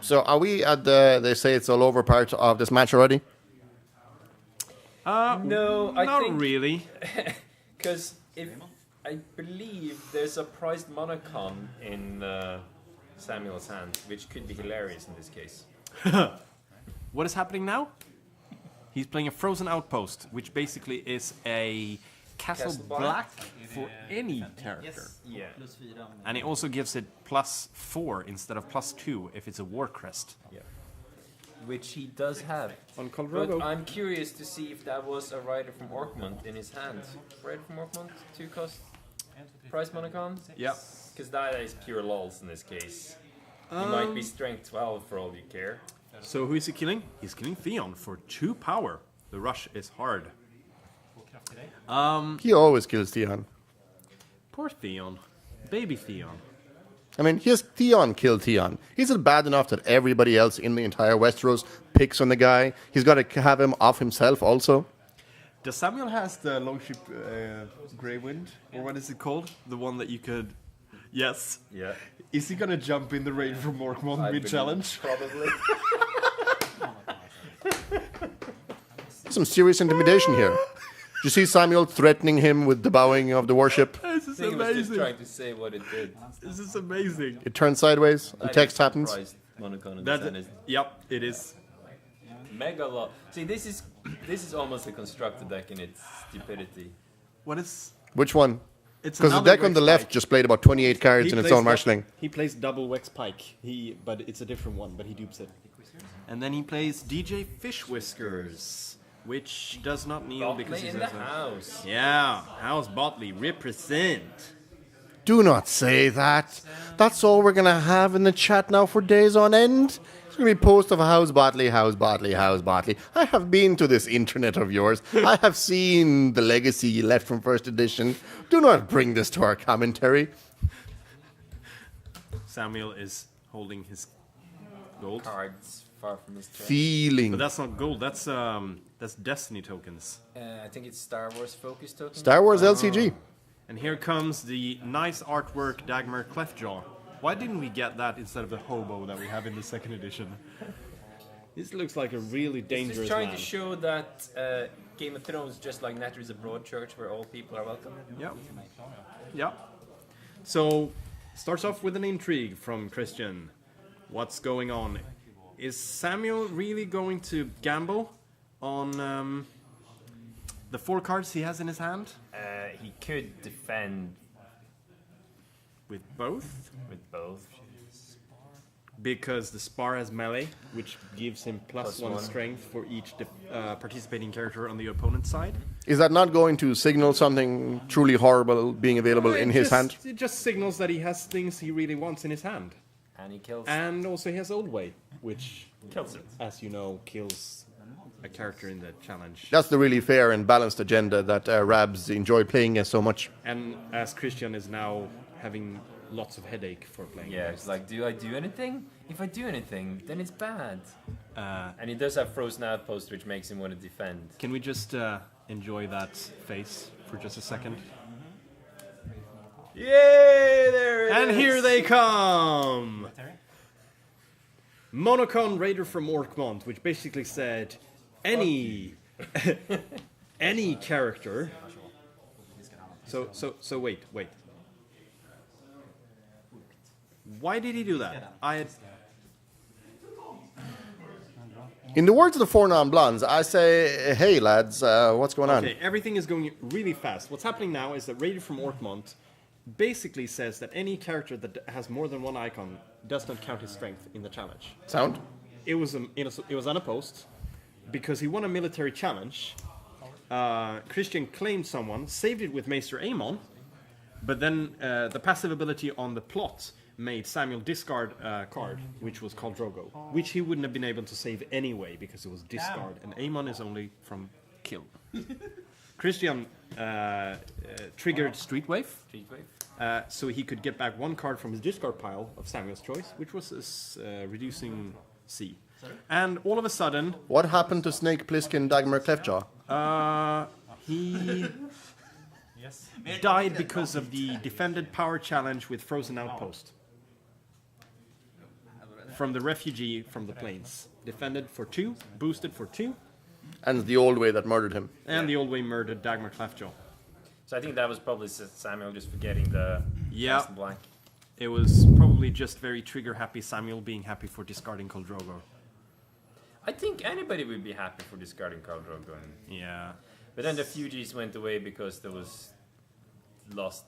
So are we at the they say it's all over part of this match already? No, I not think really. because I believe there's a prized monocon in Samuel's hand, which could be hilarious in this case. What is happening now? He's playing a Frozen Outpost, which basically is a Castle Black for any character. Yeah. And it also gives it +4 instead of +2 if it's a War Crest. Yeah. Which he does have. On But Colorado. I'm curious to see if that was a rider from Orkmont in his hand. Rider from Orkmont, 2 cost price monocon? Yeah. Because that is pure lols in this case. He might be strength 12 for all you care. So who is he killing? He's killing Theon for 2 power. The rush is hard. He always kills Theon. Poor Theon. Baby Theon. I mean, here's Theon killed Theon. Is it bad enough that everybody else in the entire Westeros picks on the guy? He's got to have him off himself also. Does Samuel has the Longship Grey Wind? Or what is it called? The one that you could... Yes. Yeah. Is he gonna jump in the raid from Morghulis mid-challenge? Probably. Some serious intimidation here. You see Samuel threatening him with the bowing of the warship? This is I think he was just amazing. trying to say what it did. This is amazing. It turns sideways and text happens. Prized monocon in That's this hand it. is Yep, it is. mega lot. See, this is almost a constructed deck in its stupidity. What is... Which one? It's Because the another deck on the Wex left Pike. just played about 28 cards in its plays own marshalling. He plays double Wex Pike. But it's a different one, but he dupes it. And then he plays DJ Fish Whiskers, which does not kneel because Botley he's in the house. Yeah, House Botley represent. Do not say that. That's all we're going to have in the chat now for days on end. It's going to be post of House Botley, House Botley, House Botley. I have been to this internet of yours. I have seen the legacy left from first edition. Do not bring this to our commentary. Samuel is holding his gold. Cards far from his chest. Feeling. But that's not gold, that's Destiny tokens. I think it's Star Wars focus token. Star Wars LCG. And here comes the nice artwork Dagmar Cleftjaw. Why didn't we get that instead of the hobo that we have in the second edition? This looks like a really It's dangerous just trying man. to show that Game of Thrones, just like Natter is a broad church where all people are welcome. Yep. Yep. So, starts off with an intrigue from Christian. What's going on? Is Samuel really going to gamble on the 4 cards he has in his hand? He could defend With both? with both. Because the Spar has melee, which gives him Plus +1 one. strength for each participating character on the opponent's side. Is that not going to signal something truly horrible being available in his hand? It just signals that he has things he really wants in his hand. And he kills. And also he has Old Way, which, kills it. as you know, kills a character in the challenge. That's the really fair and balanced agenda that Rabs enjoy playing as so much. And as Christian is now having lots of headache for playing. Yeah, it's like, do I do anything? If I do anything, then it's bad. And he does have Frozen Outpost, which makes him want to defend. Can we just enjoy that face for just a second? Yay! There it And is! here they come! Monocon Raider from Orkmont, which basically said any any character. So wait. Why did he do that? In the words of the Four Non-Blondes, I say, hey lads, what's going on? Okay, everything is going really fast. What's happening now is that Raider from Orkmont basically says that any character that has more than one icon does not count his strength in the challenge. Sound? It was unopposed because he won a military challenge. Christian claimed someone, saved it with Maester Aemon, but then the passive ability on the plot made Samuel discard a card, which was called Drogo, which he wouldn't have been able to save anyway because it was discard, and Aemon is only from kill. Christian triggered Street Wave, so he could get back one card from his discard pile of Samuel's choice, which was his reducing C. And all of a sudden... What happened to Snake Plissken Dagmar Cleftjaw? He died because of the defended power challenge with Frozen Outpost. From the refugee from the plains. Defended for 2, boosted for 2. And the old way that murdered him. And the old way murdered Dagmar Cleftjaw. So I think that was probably Samuel just forgetting the cast and blank. It was probably just very trigger happy Samuel being happy for discarding Khal Drogo. I think anybody would be happy for discarding Khal Drogo. Yeah. But then the refugees went away because there was lost.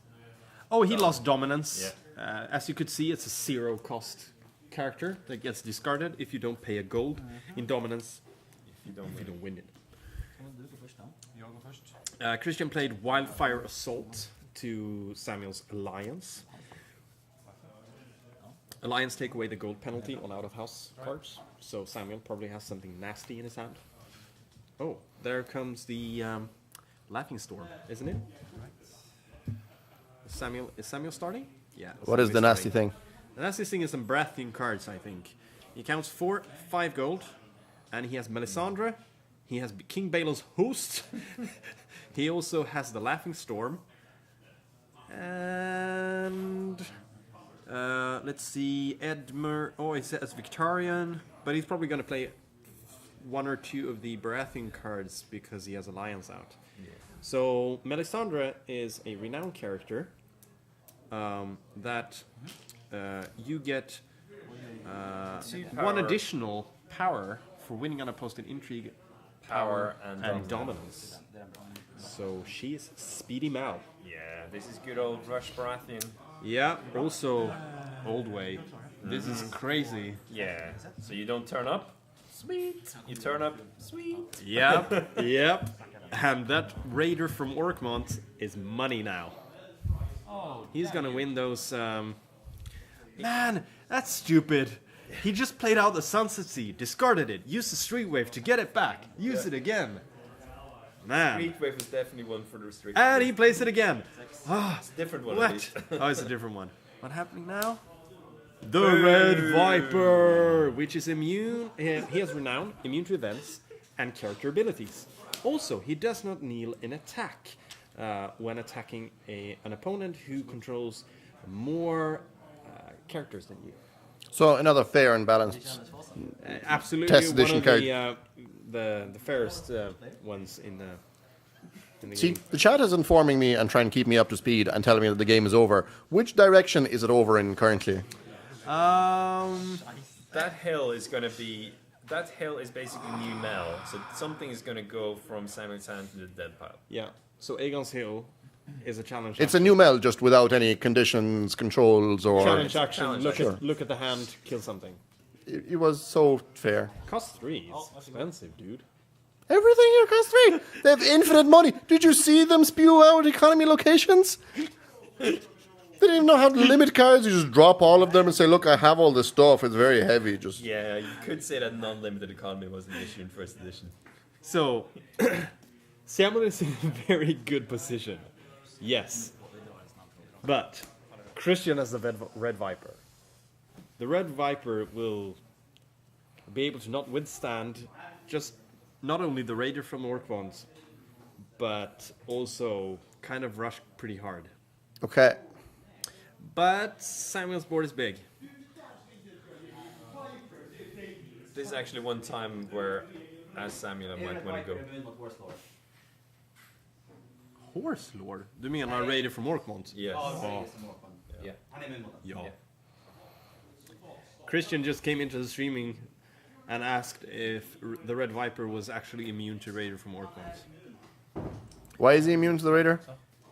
Oh, he lost dominance. Yeah. As you could see, it's a 0 cost character that gets discarded if you don't pay a gold in dominance. If you don't win it. Christian played Wildfire Assault to Samuel's Alliance. Alliance take away the gold penalty on out-of-house cards, so Samuel probably has something nasty in his hand. Oh, there comes the Laughing Storm, isn't it? Is Samuel starting? Yeah. What is the nasty thing? The nasty thing is some Baratheon cards, I think. He counts 5 gold, and he has Melisandre. He has King Baelor's Host. He also has the Laughing Storm. And let's see, Edmure. Oh, he says Victorian, but he's probably going to play 1 or 2 of the Baratheon cards because he has Alliance out. Yeah. So Melisandre is a renowned character that you get 1 additional power for winning unopposed intrigue, power and dominance. So she's Speedy Mal. Yeah, this is good old Rush Baratheon. Yeah, also old way. This is crazy. Yeah, so you don't turn up, sweet. You turn up, sweet. Yep, yep. And that Raider from Orkmont is money now. He's gonna win those. Man, that's stupid. He just played out the Sunset Sea, discarded it, used the Street Wave to get it back, use it again. Man. Street Wave was definitely one for the restriction. And he plays it again. It's a different one. What? Oh, it's a different one. What's happening now? The Red Viper, which is immune. He has renown, immune to events, and character abilities. Also, he does not kneel in attack when attacking an opponent who controls more characters than you. So another fair and balanced absolutely test edition one of card. The fairest ones in the See, game. the chat is informing me and trying to keep me up to speed and telling me that the game is over. Which direction is it over in currently? That hill is going to be... That hill is basically new Mel, so something is going to go from Samuel's hand to the dead pile. Yeah, so Aegon's Hill is a challenge. It's a new Mel, just without any conditions, controls, or... Challenge action. Challenge Look at the hand, kill something. It was so fair. Cost 3. It's expensive, dude. Everything here costs 3. They have infinite money. Did you see them spew out economy locations? They didn't even know how to limit cards. You just drop all of them and say, look, I have all this stuff. It's very heavy. Just Yeah, you could say that non-limited economy was an issue in first edition. So, Samuel is in a very good position. Yes. But, Christian has the Red Viper. The Red Viper will be able to not withstand just not only the Raider from Orkmont, but also kind of rush pretty hard. Okay. But Samuel's board is big. This is actually one time where, as Samuel, I might want to go. Horse Lord? Du menar Raider from Orkmont? Yes. Yeah. Ja. Christian just came into the streaming and asked if the Red Viper was actually immune to Raider from Orkmont. Why is he immune to the Raider?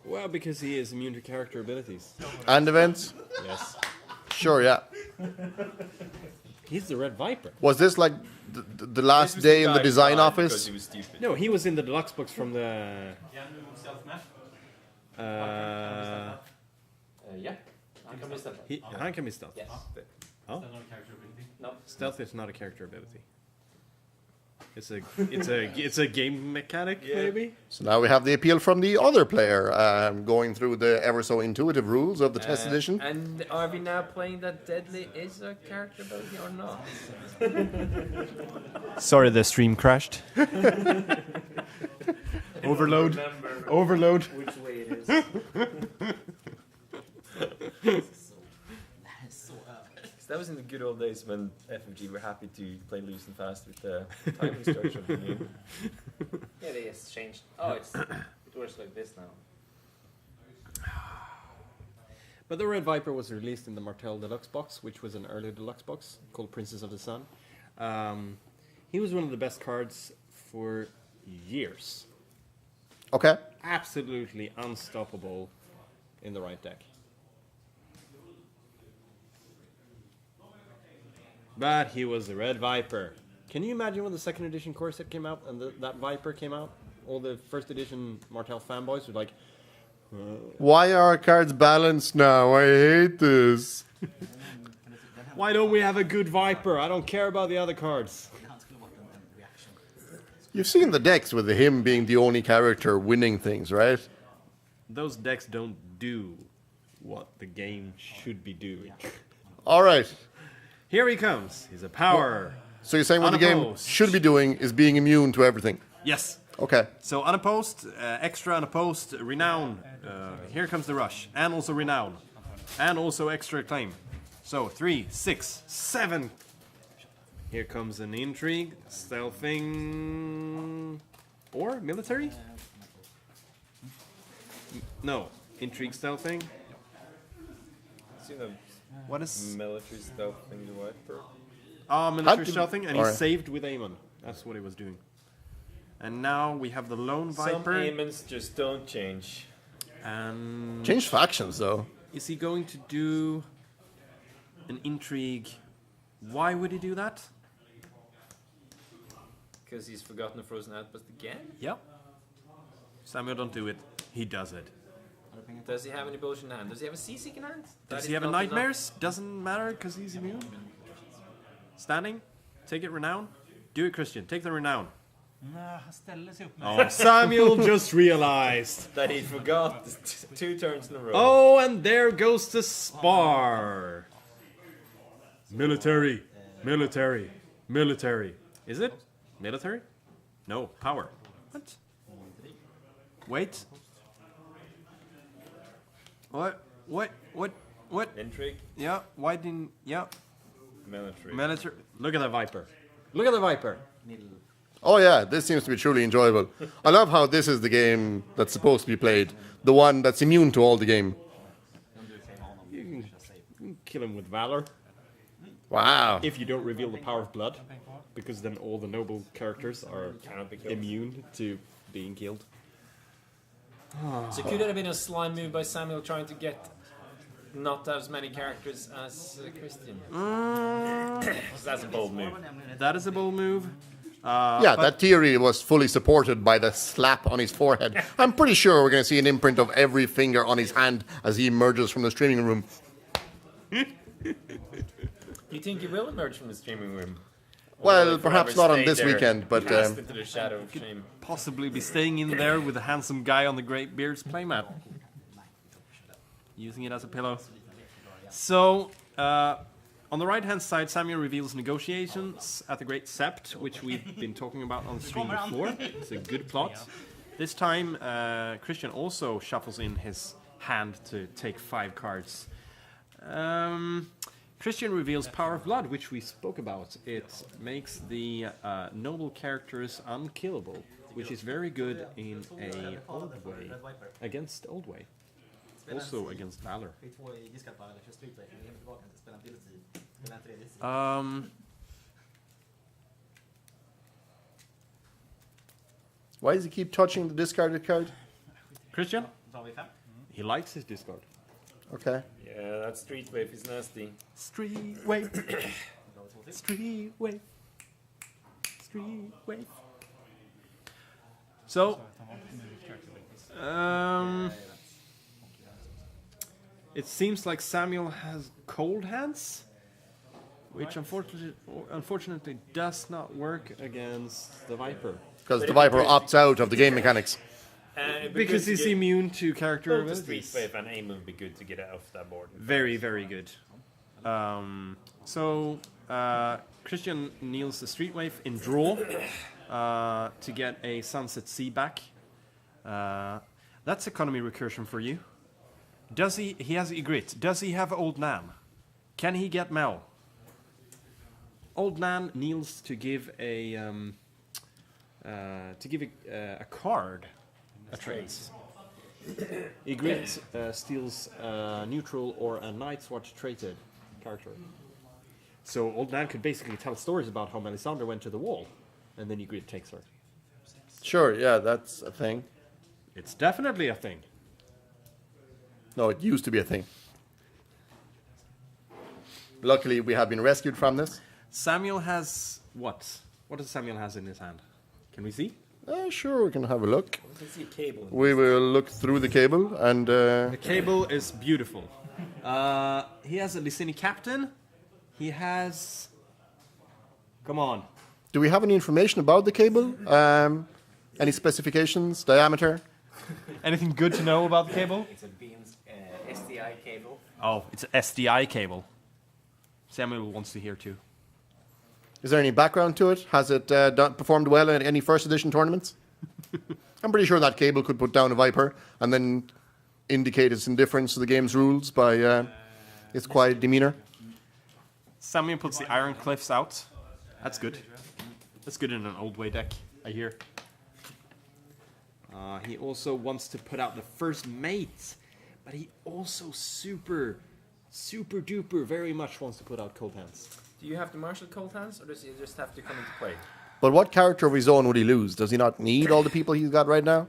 Well, because he is immune to character abilities. And events? Yes. Sure, yeah. He's the Red Viper. Was this like the last day in the design Because office? he was stupid. No, he was in the deluxe box from the... Yeah. Han kan bli stealth. Han can be stealth. Yes. Oh? No. Stealth is not a character ability. It's a game mechanic, maybe? So now we have the appeal from the other player, going through the ever so intuitive rules of the test edition. And are we now playing that Deadly is a character ability or not? Sorry, the stream crashed. Overload. Overload. Which way it is. That was in the good old days when FFG were happy to play loose and fast with the timing structure of the game. Yeah, they just changed. Oh, it works like this now. But the Red Viper was released in the Martel Deluxe box, which was an early deluxe box called Princess of the Sun. He was one of the best cards for years. Okay. Absolutely unstoppable in the right deck. But he was the Red Viper. Can you imagine when the second edition core set came out and that Viper came out? All the first edition Martel fanboys were like, Why are our cards balanced now? I hate this. why don't we have a good Viper? I don't care about the other cards. You've seen the decks with him being the only character winning things, right? Those decks don't do what the game should be doing. All right. Here he comes. He's a power. So you're saying what the game Unopposed. should be doing is being immune to everything. Yes. Okay. So unopposed, extra unopposed, renown. Here comes the rush. And also renown. And also extra claim. So 3, 6, 7. Here comes an intrigue, stealthing, or military? No, intrigue, stealthing. See the What is? military stealth thing, the Viper? Military to- stealthing, and he Alright. saved with Amon. That's what he was doing. And now we have the lone Some Viper. aimants just don't change. And Change factions, though. is he going to do an intrigue? Why would he do that? Because he's forgotten the Frozen Outpost again? Yep. Samuel, don't do it. He does it. Does he have any bullshit in hand? Does he have a Seasick in hand? That Does is he have a not enough. nightmares? Doesn't matter because he's immune. Standing? Take it renown? Do it, Christian. Take the renown. Han ställer sig upp med... Oh, Samuel just realized. That he forgot 2 turns in a row. Oh, and there goes the spar. Military. Military. Military. Is it? Military? No, power. What? Wait. What? Intrigue? Yeah, why didn't... Yeah. Military. Military. Look at the Viper. Look at the Viper. Oh yeah, this seems to be truly enjoyable. I love how this is the game that's supposed to be played. The one that's immune to all the game. You can kill him with Valor. Wow. If you don't reveal the power of blood. Because then all the noble characters are immune to being killed. So could it have been a slime move by Samuel trying to get not as many characters as Christian? That's a bold move. That is a bold move. Yeah, that theory was fully supported by the slap on his forehead. I'm pretty sure we're going to see an imprint of every finger on his hand as he emerges from the streaming room. Do you think he will emerge from the streaming room? Or Well, will he perhaps forever not on stay this there, weekend, but, cast into the shadow of shame? Possibly be staying in there with a handsome guy on the Great Beard's playmat. Using it as a pillow. So, on the right hand side, Samuel reveals negotiations at the Great Sept, which we've been talking about on the stream before. It's a good plot. This time, Christian also shuffles in his hand to take 5 cards. Christian reveals Power of Blood, which we spoke about. It makes the noble characters unkillable, which is very good in a Old Way, against Old Way. Also against Valor. Why does he keep touching the discarded card? Christian? He likes his discard. Okay. Yeah, that Street Wave is nasty. Street Wave. Street Wave. Street Wave. So, it seems like Samuel has cold hands, which unfortunately does not work against the Viper. Because the Viper opts out of the game mechanics. Because he's immune to character Both the abilities. Street Wave and aim would be good to get it off that board. Very, very good. Christian kneels the Street Wave in draw to get a Sunset Sea back. That's economy recursion for you. Does he has Ygritte. Does he have Old Nan? Can he get Mel? Old Nan kneels to give a card a trace. Ygritte steals a neutral or a Night's Watch traded character. So Old Nan could basically tell stories about how Melisandre went to the wall, and then Ygritte takes her. Sure, yeah, that's a thing. It's definitely a thing. No, it used to be a thing. Luckily, we have been rescued from this. Samuel has what? What does Samuel has in his hand? Can we see? Sure, we can have a look. Let's see a cable. We will look through the cable and... The cable is beautiful. He has a Lysini Captain. He has... Come on. Do we have any information about the cable? Any specifications, diameter? Anything good to know about the cable? It's a Beams SDI cable. Oh, it's an SDI cable. Samuel wants to hear too. Is there any background to it? Has it performed well in any first edition tournaments? I'm pretty sure that cable could put down a Viper and then indicate its indifference to the game's rules by its quiet demeanor. Samuel puts the Iron Cliffs out. That's good. That's good in an Old Way deck, I hear. He also wants to put out the first mate, but he also super duper very much wants to put out Cold Hands. Do you have to marshal Cold Hands, or does he just have to come into play? But what character of his own would he lose? Does he not need all the people he's got right now?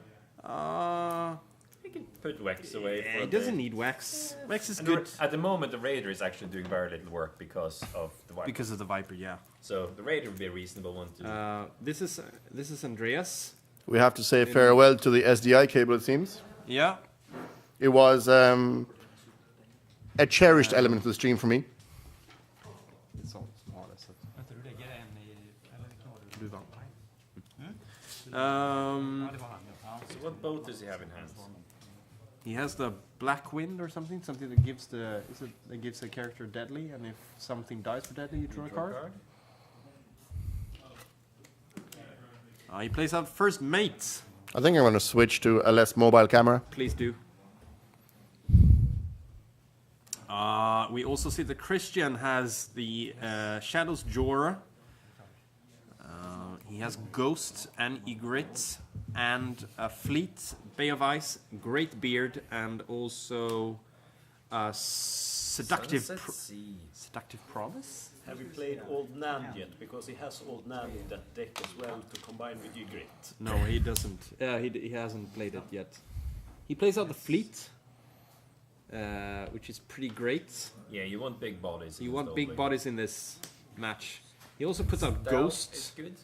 He can put Wex away. For He a doesn't bit. need Wex. Wex is And good At the moment, the Raider is actually doing very little work because of the Viper. because of the Viper, yeah. So the Raider would be a reasonable one to... This is Andreas. We have to say farewell to the SDI cable, it seems. Yeah. It was a cherished element of the stream for me. It's all smart, Jag tror det lägger en i... Eller vilken Du vann. Ja, det var han. Ja. So what boat does he have in hand? He has the Black Wind or something that gives that gives a character deadly, and if something dies for deadly, you draw a card. He plays out first mate. I think I'm going to switch to a less mobile camera. Please do. We also see that Christian has the Shadows Jorah. He has Ghost and Ygritte and a Fleet, Bay of Ice, Great Beard, and also Seductive Promise. Have you played Old Nan yet? Because he has Old Nan in that deck as well to combine with Ygritte. No, he doesn't. He hasn't played it yet. He plays out the Fleet, which is pretty great. Yeah, you want big bodies. You want big bodies in this match. He also puts out Ghost. Is good.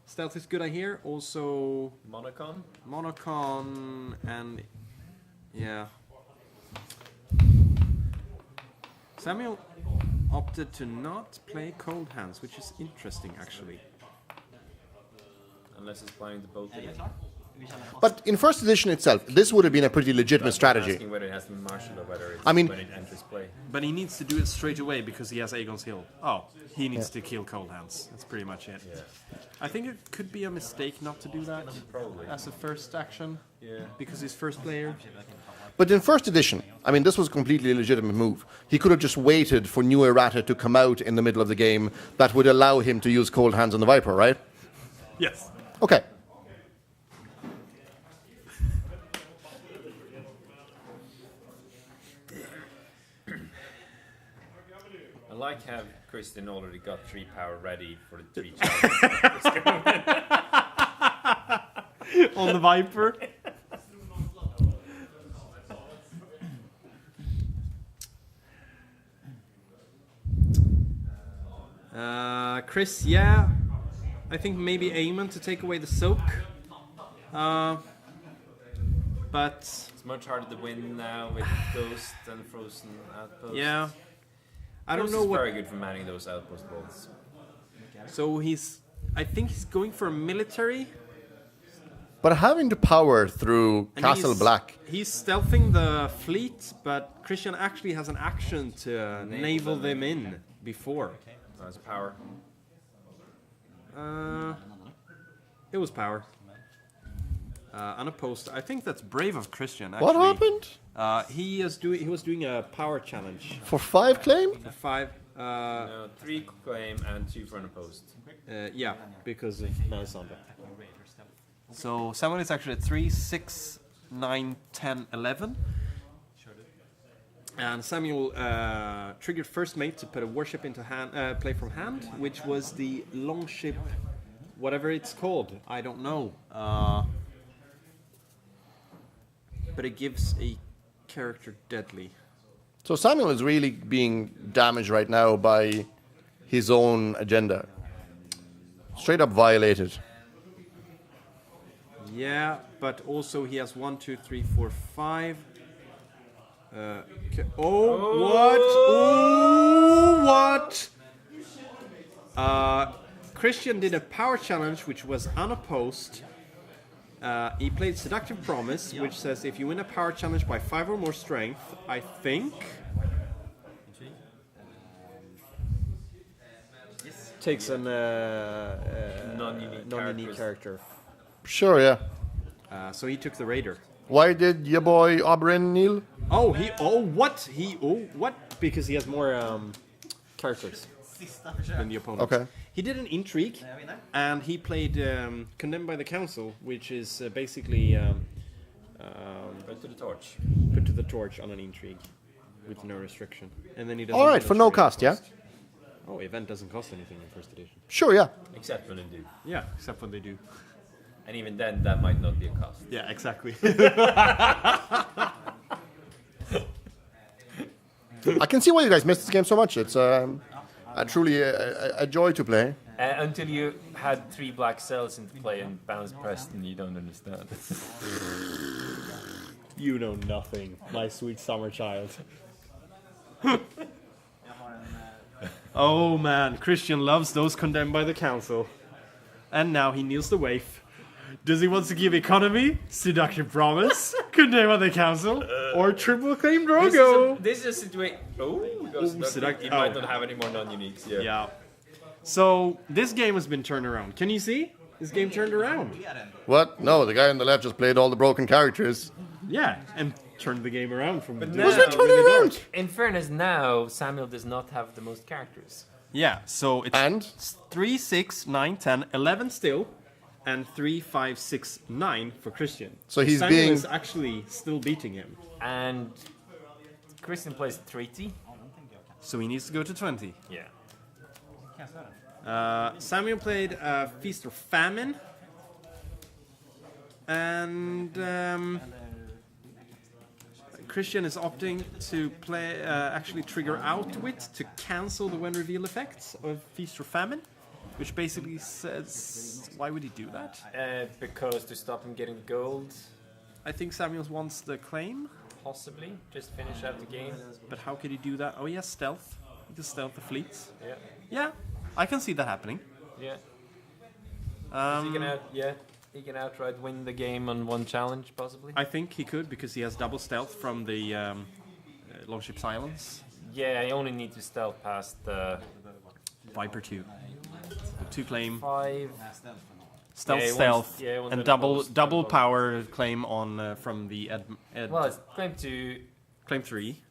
Stealth is good, I hear. Also Monocon and yeah. Samuel opted to not play Cold Hands, which is interesting actually. Unless he's playing the boat again. But in first edition itself, this would have been a pretty legitimate strategy. Asking whether it has to be marshal or whether it's I mean- when it enters play. But he needs to do it straight away because he has Aegon's Hill. Oh, he needs to kill Cold Hands. That's pretty much it. Yeah. I think it could be a mistake not to do that Probably. as a first action. Yeah. Because he's first player. But in first edition, I mean, this was a completely legitimate move. He could have just waited for new errata to come out in the middle of the game that would allow him to use Cold Hands on the Viper, right? Yes. Okay. I like how Christian already got 3 power ready for the 3 challenges. On the Viper. Chris, yeah. I think maybe Eamon to take away the soak. But It's much harder to win now with Ghost and Frozen Outpost. yeah. I don't Ghost know is what. very good for manning those outpost balls. So I think he's going for a military. But having the power through And Castle he's- Black. He's stealthing the fleet, but Christian actually has an action to naval them in before. That's power. It was power. Unopposed. I think that's brave of Christian. Actually. What happened? He was doing a power challenge For 5 claim? for 5. No, 3 claim and 2 for unopposed. Yeah, because of Melisandre. So someone is actually at 3, 6, 9, 10, 11. And Samuel triggered first mate to put a warship into hand, play from hand, which was the longship, whatever it's called. I don't know. But it gives a character deadly. So Samuel is really being damaged right now by his own agenda. Straight up violated. Yeah, but also he has 1, 2, 3, 4, 5. What? Oh, what? Christian did a power challenge which was unopposed. He played Seductive Promise, which says if you win a power challenge by 5 or more strength, I think. Takes an non-unique character. Sure, yeah. So he took the Raider. Why did your boy Oberyn kneel? What? Because he has more characters than the opponent. Okay. He did an intrigue, and he played Condemned by the Council, which is basically Put to the torch. put to the torch on an intrigue with no restriction. And then he doesn't. All right, for no demonstrate cost, yeah? Oh, event doesn't cost anything in first edition. Sure, yeah. Except when they do. Yeah, except when they do. And even then, that might not be a cost. Yeah, exactly. I can see why you guys missed this game so much. It's truly a joy to play. Until you had 3 black cells into play and bounced Preston, you don't understand. You know nothing, my sweet summer child. Oh man, Christian loves those Condemned by the Council. And now he kneels the waif. Does he want to give economy, Seductive Promise, Condemned by the Council, or Triple Claim Drogo? This is a situation. He might not have any more non-uniques. Yeah. Yeah. So this game has been turned around. Can you see? This game turned around. What? No, the guy on the left just played all the broken characters. Yeah, and turned the game around from. But Was it turning around? In fairness, now Samuel does not have the most characters. Yeah, so it's And? 3, 6, 9, 10, 11 still, and 3, 5, 6, 9 for Christian. So he's Samuel being- is actually still beating him. And Christian plays treaty. So he needs to go to 20. Yeah. Samuel played Feast or Famine. And Christian is opting to play actually trigger Outwit to cancel the when reveal effects of Feast or Famine, which basically says, why would he do that? Because to stop him getting gold, I think Samuel wants the claim, possibly. Just finish out the game. but how could he do that? Oh, he has stealth. He can stealth the fleets. Yeah. Yeah, I can see that happening. Yeah. He can outright win the game on one challenge, possibly. I think he could because he has double stealth from the Longship Silence. Yeah, I only need to stealth past the Viper 2. 2 claim. 5. Stealth, Yeah, he stealth, wants- yeah, he wants and an double opposed double double. power claim on from the Well, it's claim 2. claim 3.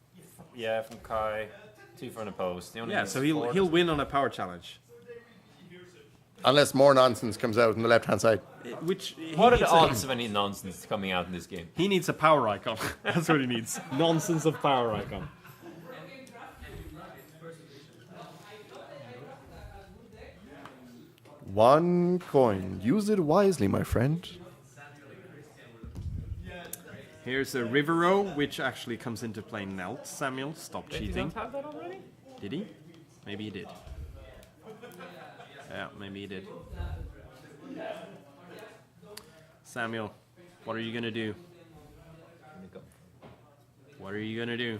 Yeah, from Kai. 2 from the post. He only Yeah, needs so 4. he'll win on a power challenge. Unless more nonsense comes out on the left-hand side. Which What are the odds of any nonsense coming out in this game? He needs a power icon. That's what he needs. Nonsense of power icon. One coin. Use it wisely, my friend. Here's a Rivero, which actually comes into play now. Samuel, stop Did you cheating. not have that already? Did he? Maybe he did. Yeah, maybe he did. Samuel, what are you gonna do? What are you gonna do?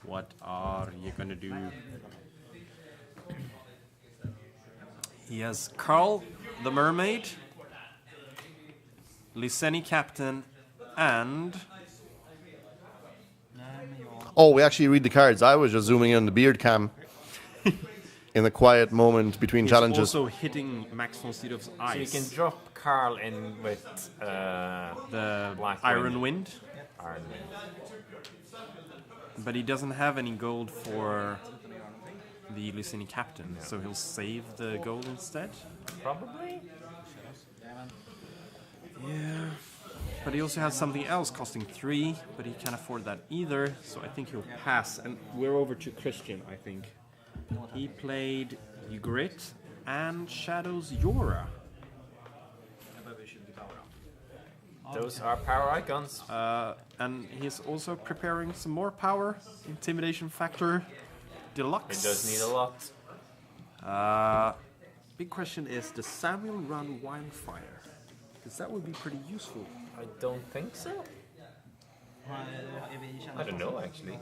What are you gonna do? He has Carl the Mermaid, Lyseni Captain, and Oh, we actually read the cards. I was just zooming in on the beard cam in the quiet moment between he's challenges. also hitting Max von Sydow's So you eyes. can drop Carl in with the Black Iron Wind. Iron Wind. But he doesn't have any gold for the Lyseni Captain, so he'll save the gold instead. Probably. Yeah. But he also has something else costing 3, but he can't afford that either, so I think he'll pass. And we're over to Christian, I think. He played Ygritte and Shadows Yora. Those are power icons. And he's also preparing some more power. Intimidation Factor Deluxe. It does need a lot. Big question is, does Samuel run Wildfire? Because that would be pretty useful. I don't think so. I don't know actually.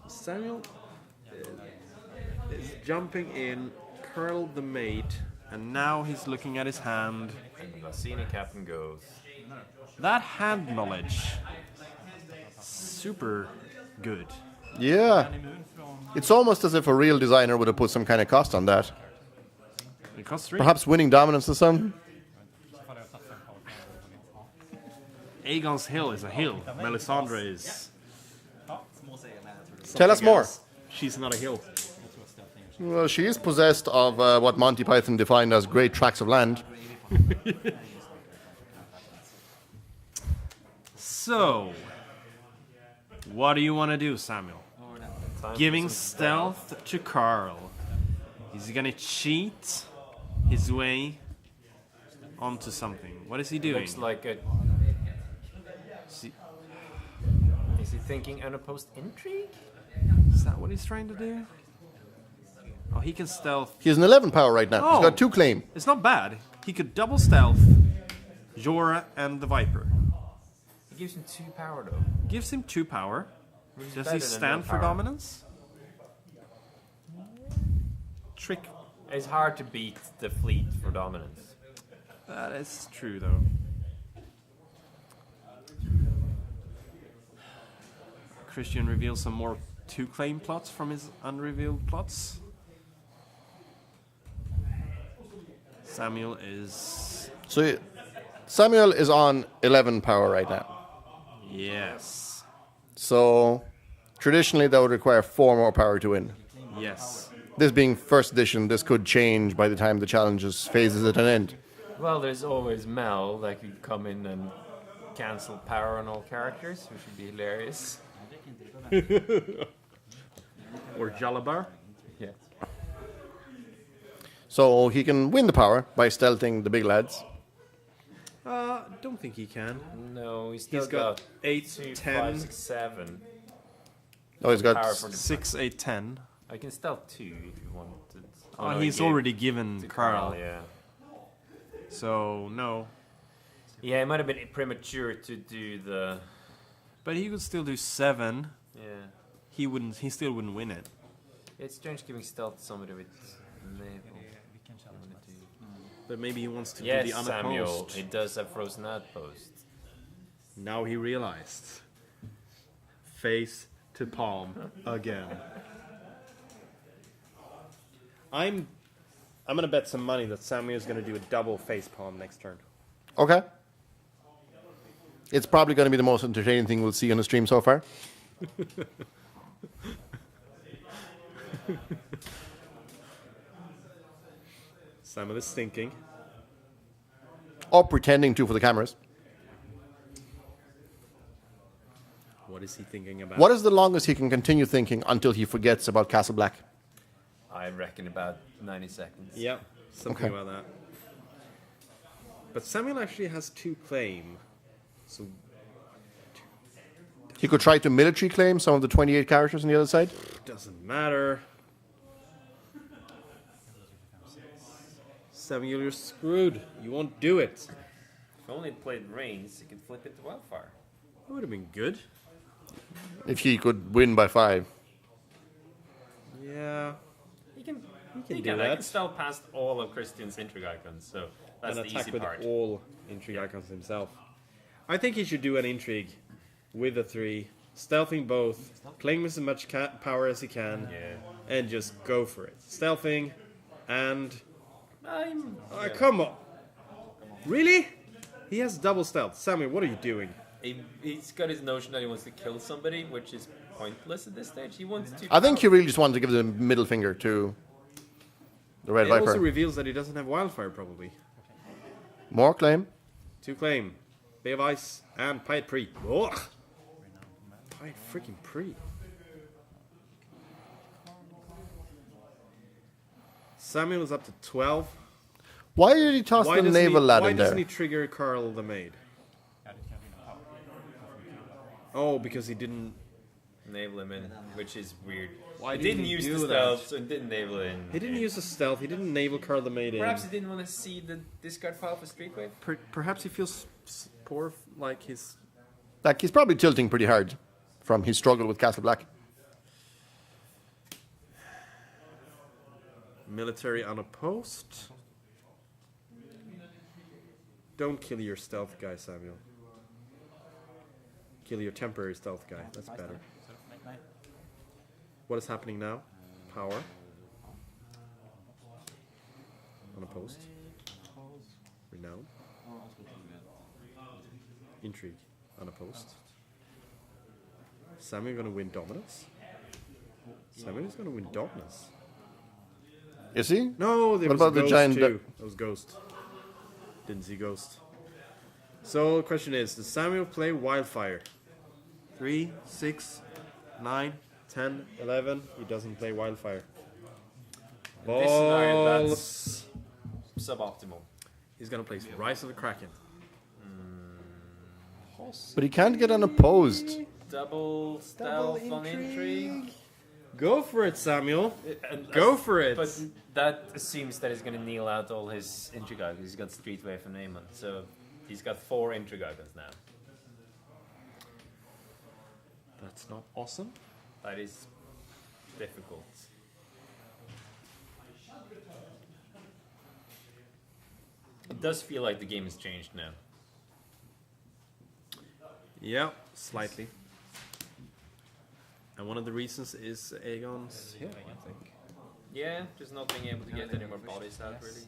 Samuel is jumping in, Curl the Mate, and now he's looking at his hand. And the Lyseni Captain goes. That hand knowledge, super good. Yeah. It's almost as if a real designer would have put some kind of cost on that. It costs 3. Perhaps winning dominance or something. Aegon's Hill is a hill. Melisandre is... Tell us more. She's not a hill. Well, she is possessed of what Monty Python defined as great tracts of land. So, what do you want to do, Samuel? Time for Giving some stealth to Carl. Is he gonna cheat his way onto something? What is he doing? Looks like a. Is he thinking unopposed intrigue? Is that what he's trying to do? Oh, he can stealth. He has an 11 power right now. Oh. He's got 2 claim. It's not bad. He could double stealth Jorah and the Viper. He gives him 2 power though. Gives him 2 power. Which is Does better he than stand no for power. dominance? Trick. It's hard to beat the fleet for dominance. That is true, though. Christian reveals some more 2 claim plots from his unrevealed plots. Samuel is... So Samuel is on 11 power right now. Yes. So traditionally that would require 4 more power to win. Yes. This being first edition, this could change by the time the challenges phase is at an end. Well, there's always Mel that could come in and cancel power on all characters, which would be hilarious. Or Jalabar. Yeah. So he can win the power by stealthing the big lads. Don't think he can. No, he's still He's got 8, 2, 10, 5, 6, 7. Oh, he's got Power for the 6, 8, 10. I can stealth 2 if you wanted. Oh, no, he's he gave already given to Carl. Yeah. So, no. Yeah, it might have been premature to do the. But he could still do 7. Yeah. He still wouldn't win it. It's strange giving stealth to somebody with naval. But maybe he wants to Yes, do the unopposed. Samuel. It does have frozen outpost. Now he realized. Face to palm again. I'm I'm gonna bet some money that Samuel is gonna do a double face palm next turn. Okay. It's probably going to be the most entertaining thing we'll see on the stream so far. Samuel is thinking. Or pretending to for the cameras. What is he thinking about? What is the longest he can continue thinking until he forgets about Castle Black? I reckon about 90 seconds. Yep, something Okay. about that. But Samuel actually has 2 claim. So He could try to military claim some of the 28 characters on the other side. doesn't matter. Samuel, you're screwed. You won't do it. If only it played Reigns, he could flip it to Wildfire. That would have been good. If he could win by 5. Yeah. He can do I that. can spell past all of Christian's intrigue icons, so that's And the attack easy with part. all intrigue icons himself. I think he should do an intrigue with the 3, stealthing both, playing with as much power as he can, and just go for it. Stealthing and... Come on. Really? He has double stealth. Samuel, what are you doing? He's got his notion that he wants to kill somebody, which is pointless at this stage. He wants to... I think he really just wanted to give the middle finger to the Red It Viper. also reveals that he doesn't have Wildfire, probably. More claim. 2 claim. Bay of Ice and Pied Pre. Ugh. Pied freaking Pre. Samuel is up to 12. Why did he toss the naval lad Why in there? doesn't he trigger Carl the Maid? Oh, because he didn't... Navel him in, which is weird. Why he didn't didn't he use do the that? stealth, so he didn't navel it in. He didn't use the stealth. He didn't naval Carl the Maid in. Perhaps he didn't want to see the discard pile for Street Wave? Perhaps he feels poor, like his... Like, he's probably tilting pretty hard from his struggle with Castle Black. Military unopposed. Don't kill your stealth guy, Samuel. Kill your temporary stealth guy. That's better. What is happening now? Power. Unopposed. Renown. Intrigue. Unopposed. Samuel gonna win dominance? Samuel is gonna win dominance. Is he? No, there What was about the Ghost giant too. That was Ghost. Didn't see Ghost. So the question is, does Samuel play Wildfire? 3, 6, 9, 10, 11. He doesn't play Wildfire. In this scenario, Balls. that's suboptimal. He's gonna play Rise of the Kraken. But he can't get unopposed. Double stealth on intrigue. Go for it, Samuel. And- Go for it. But that assumes that he's going to kneel out all his intrigue icons. He's got Street Wave and Naaman, so he's got 4 intrigue icons now. That's not awesome. That is difficult. It does feel like the game has changed now. Yeah, slightly. And one of the reasons is Aegon's healing, I think. Yeah, just not being able to get any more bodies out, really.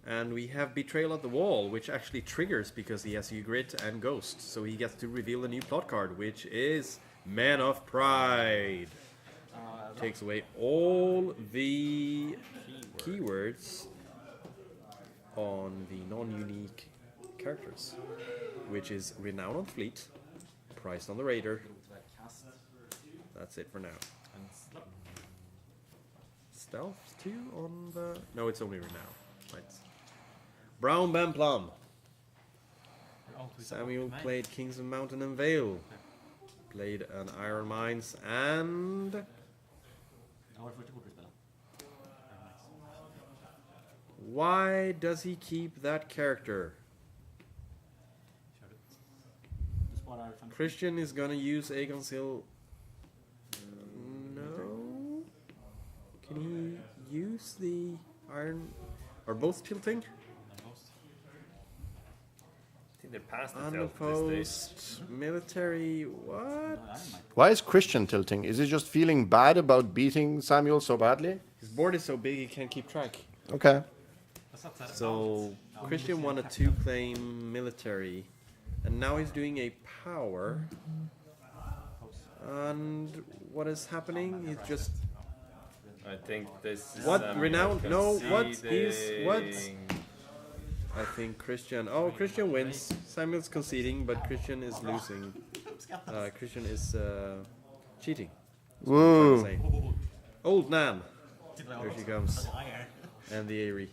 And we have Betrayal at the Wall, which actually triggers because he has Ygritte and Ghost. So he gets to reveal a new plot card, which is Man of Pride. Takes away all the keywords on the non-unique characters, which is Renown on Fleet, Priced on the Raider. That's it for now. Stealth 2 on the... No, it's only Renown. Right. Brown Bam Plum. Samuel played Kings of Mountain and Vale. Played an Iron Mines and... Why does he keep that character? Christian is gonna use Aegon's Hill. No. Can he use the Iron... Are both tilting? I think they're past the stealth at this Unopposed, military, what? Why is Christian tilting? Is he just feeling bad about beating Samuel so badly? His board is so big he can't keep track. Okay. So Christian won a 2-claim military, and now he's doing a power. And what is happening? He's just I think this is what Samuel renowned? No, what he's what? conceding. I think Christian. Oh, Christian wins. Samuel's conceding, but Christian is losing. Christian is cheating. That's what I'm trying to say. Old Nan. Here she comes. And the Aerie.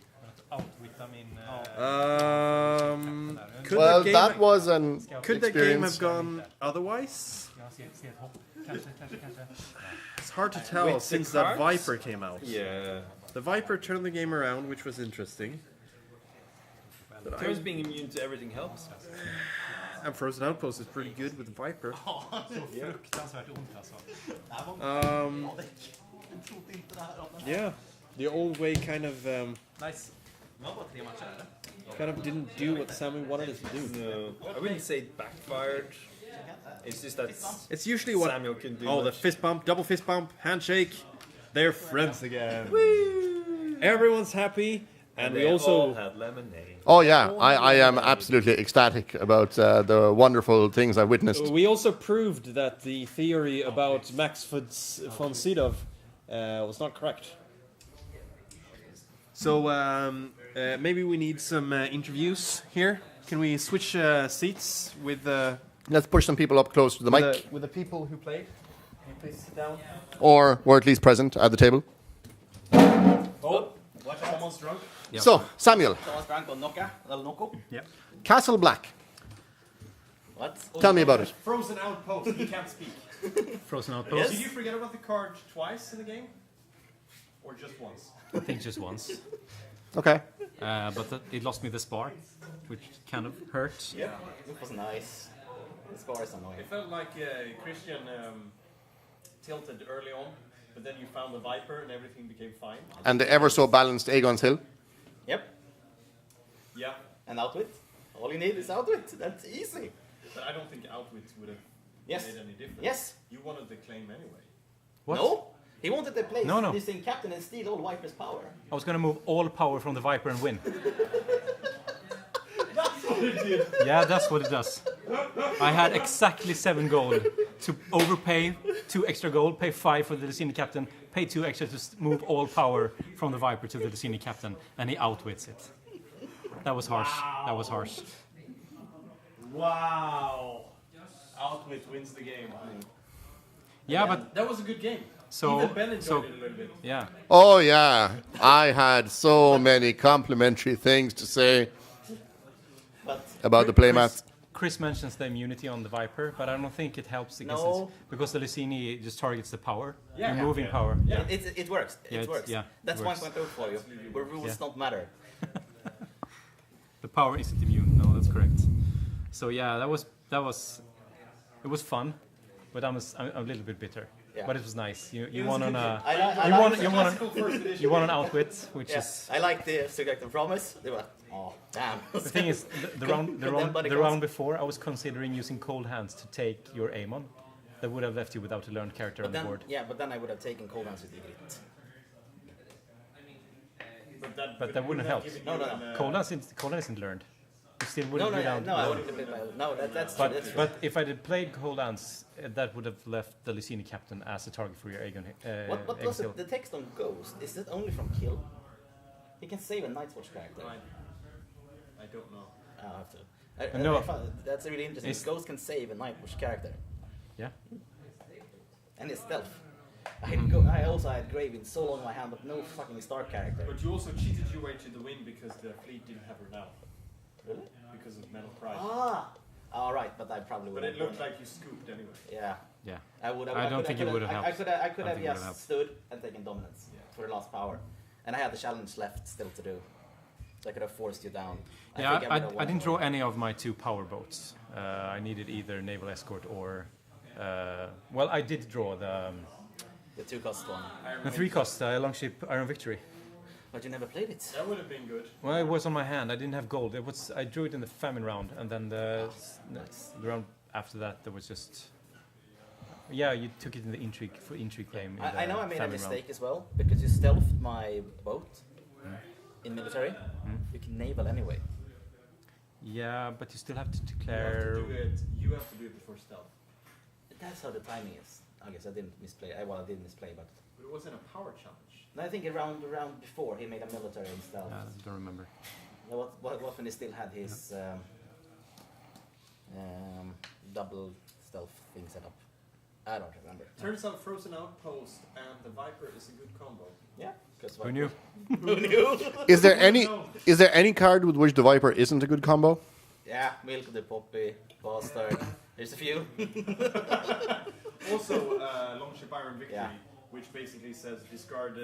Could Well, the game that was an could the game experience. have gone otherwise? It's hard to tell With the since that cards? Viper came out. Yeah. The Viper turned the game around, which was interesting. But Turns being immune to everything helps. and Frozen Outpost is pretty good with the Viper. Fruktansvärt ont alltså. Yeah, the old way kind of Nice. Det var bara 3 matcher eller? kind of didn't do what Sammy wanted it to do. No, I wouldn't say it backfired. It's just that It's usually what Samuel can do. the much. fist bump, double fist bump, handshake. They're friends again. Everyone's happy, and we they also all had lemonade. Oh yeah, I am absolutely ecstatic about the wonderful things I witnessed. we also proved that the theory about Max von Sydow was not correct. So maybe we need some interviews here. Can we switch seats with Let's push some people up close to the mic, with the people who played? Can you please sit down? or were at least present at the table. Oh, someone's drunk. So, Samuel, Thomas Frank on Nocca, El Noco. Castle Black. What? Tell me about it. Frozen Outpost. He can't speak. Frozen Outpost. Did you forget about the card twice in the game, or just once? I think just once. Okay. But it lost me the spar, which kind of hurt. Yeah, it was nice. The score is annoying. It felt like Christian tilted early on, but then you found the Viper and everything became fine. And the ever so balanced Aegon's Hill. Yep. Yeah, And outwit. All you need is outwit. That's easy. but I don't think Outwit would have Yes. made any difference. Yes. You wanted the claim anyway. What? No. He wanted to play No. this thing captain and steal all Viper's power. I was gonna move all power from the Viper and win. That's what it did. Yeah, that's what it does. I had exactly 7 gold to overpay 2 extra gold, pay 5 for the Lucini captain, pay 2 extra to move all power from the Viper to the Lucini captain, and he outwits it. That was harsh. That was harsh. Wow. Outwit wins the game. Yeah, but That was a good game. so Even Ben enjoyed so it a little bit. yeah. Oh yeah, I had so many complimentary things to say But about the playmat. Chris mentions the immunity on the Viper, but I don't think it helps against No. it because the Lucini just targets the power, Yeah. removing power. it works. Yeah, It works. yeah, That's it works. 1.0 for you. Where rules Yeah. don't matter. The power isn't immune. No, that's correct. So yeah, it was fun, but I'm a little bit bitter. Yeah. But it was nice. You won on a I like you won an outwit, which Yes, is I like the subjective promise. They were, oh damn. the thing is the round before I was considering using cold hands to take your Amon. That would have left you without a learned character on the board. Yeah, but then I would have taken cold hands with Igrit. But that wouldn't have helped. No. Cold hands isn't learned. You still No, wouldn't be down. I wouldn't have played my. No, that's true. That's true. But if I did played cold hands, that would have left the Lucini captain as a target for your Aegon. What Aegon was Hill. it? The text on Ghost, is it only from kill? He can save a Night's Watch character. I don't know. I'll have to. No. I found, that's really interesting. Is- Ghost can save a Night Watch character. Yeah. And it's stealth. I also had Grave in so long in my hand, but no fucking star character. But you also cheated your way to the win because the fleet didn't have renown. Really? Because of Metal Pride. Alright, but I probably would But have. it looked like you scooped anyway. Yeah. Yeah. I would have. I don't think it would have helped. I could have I don't think it would have just helped. stood and taken dominance for the last power, and I had the challenge left still to do. So I could have forced you down. Yeah, think would have I won. didn't draw any of my 2 power boats. I needed either naval escort or. Well, I did draw the 2-cost one. 3-cost Longship Iron Victory. But you never played it. That would have been good. Well, it was on my hand. I didn't have gold. I drew it in the famine round, and then the round after that there was just. Yeah, you took it in the intrigue claim. In I know I the made a famine mistake round. as well because you stealthed my boat, In military, you can naval anyway. Yeah, but you still have to You declare. have to do it before stealth. That's how the timing is. I guess I didn't misplay. Well, I did misplay, but But it wasn't a power challenge. no, I think around before he made a military and stealth. I don't remember. What when he still had his double stealth thing set up? I don't remember. Turns out Frozen Outpost and the Viper is a good combo. Yeah, because Who knew? Who knew? Is there any card with which the Viper isn't a good combo? Yeah, Milk the Poppy, Bastard. There's a few. Also, Longship Iron Victory, Yeah. which basically says discard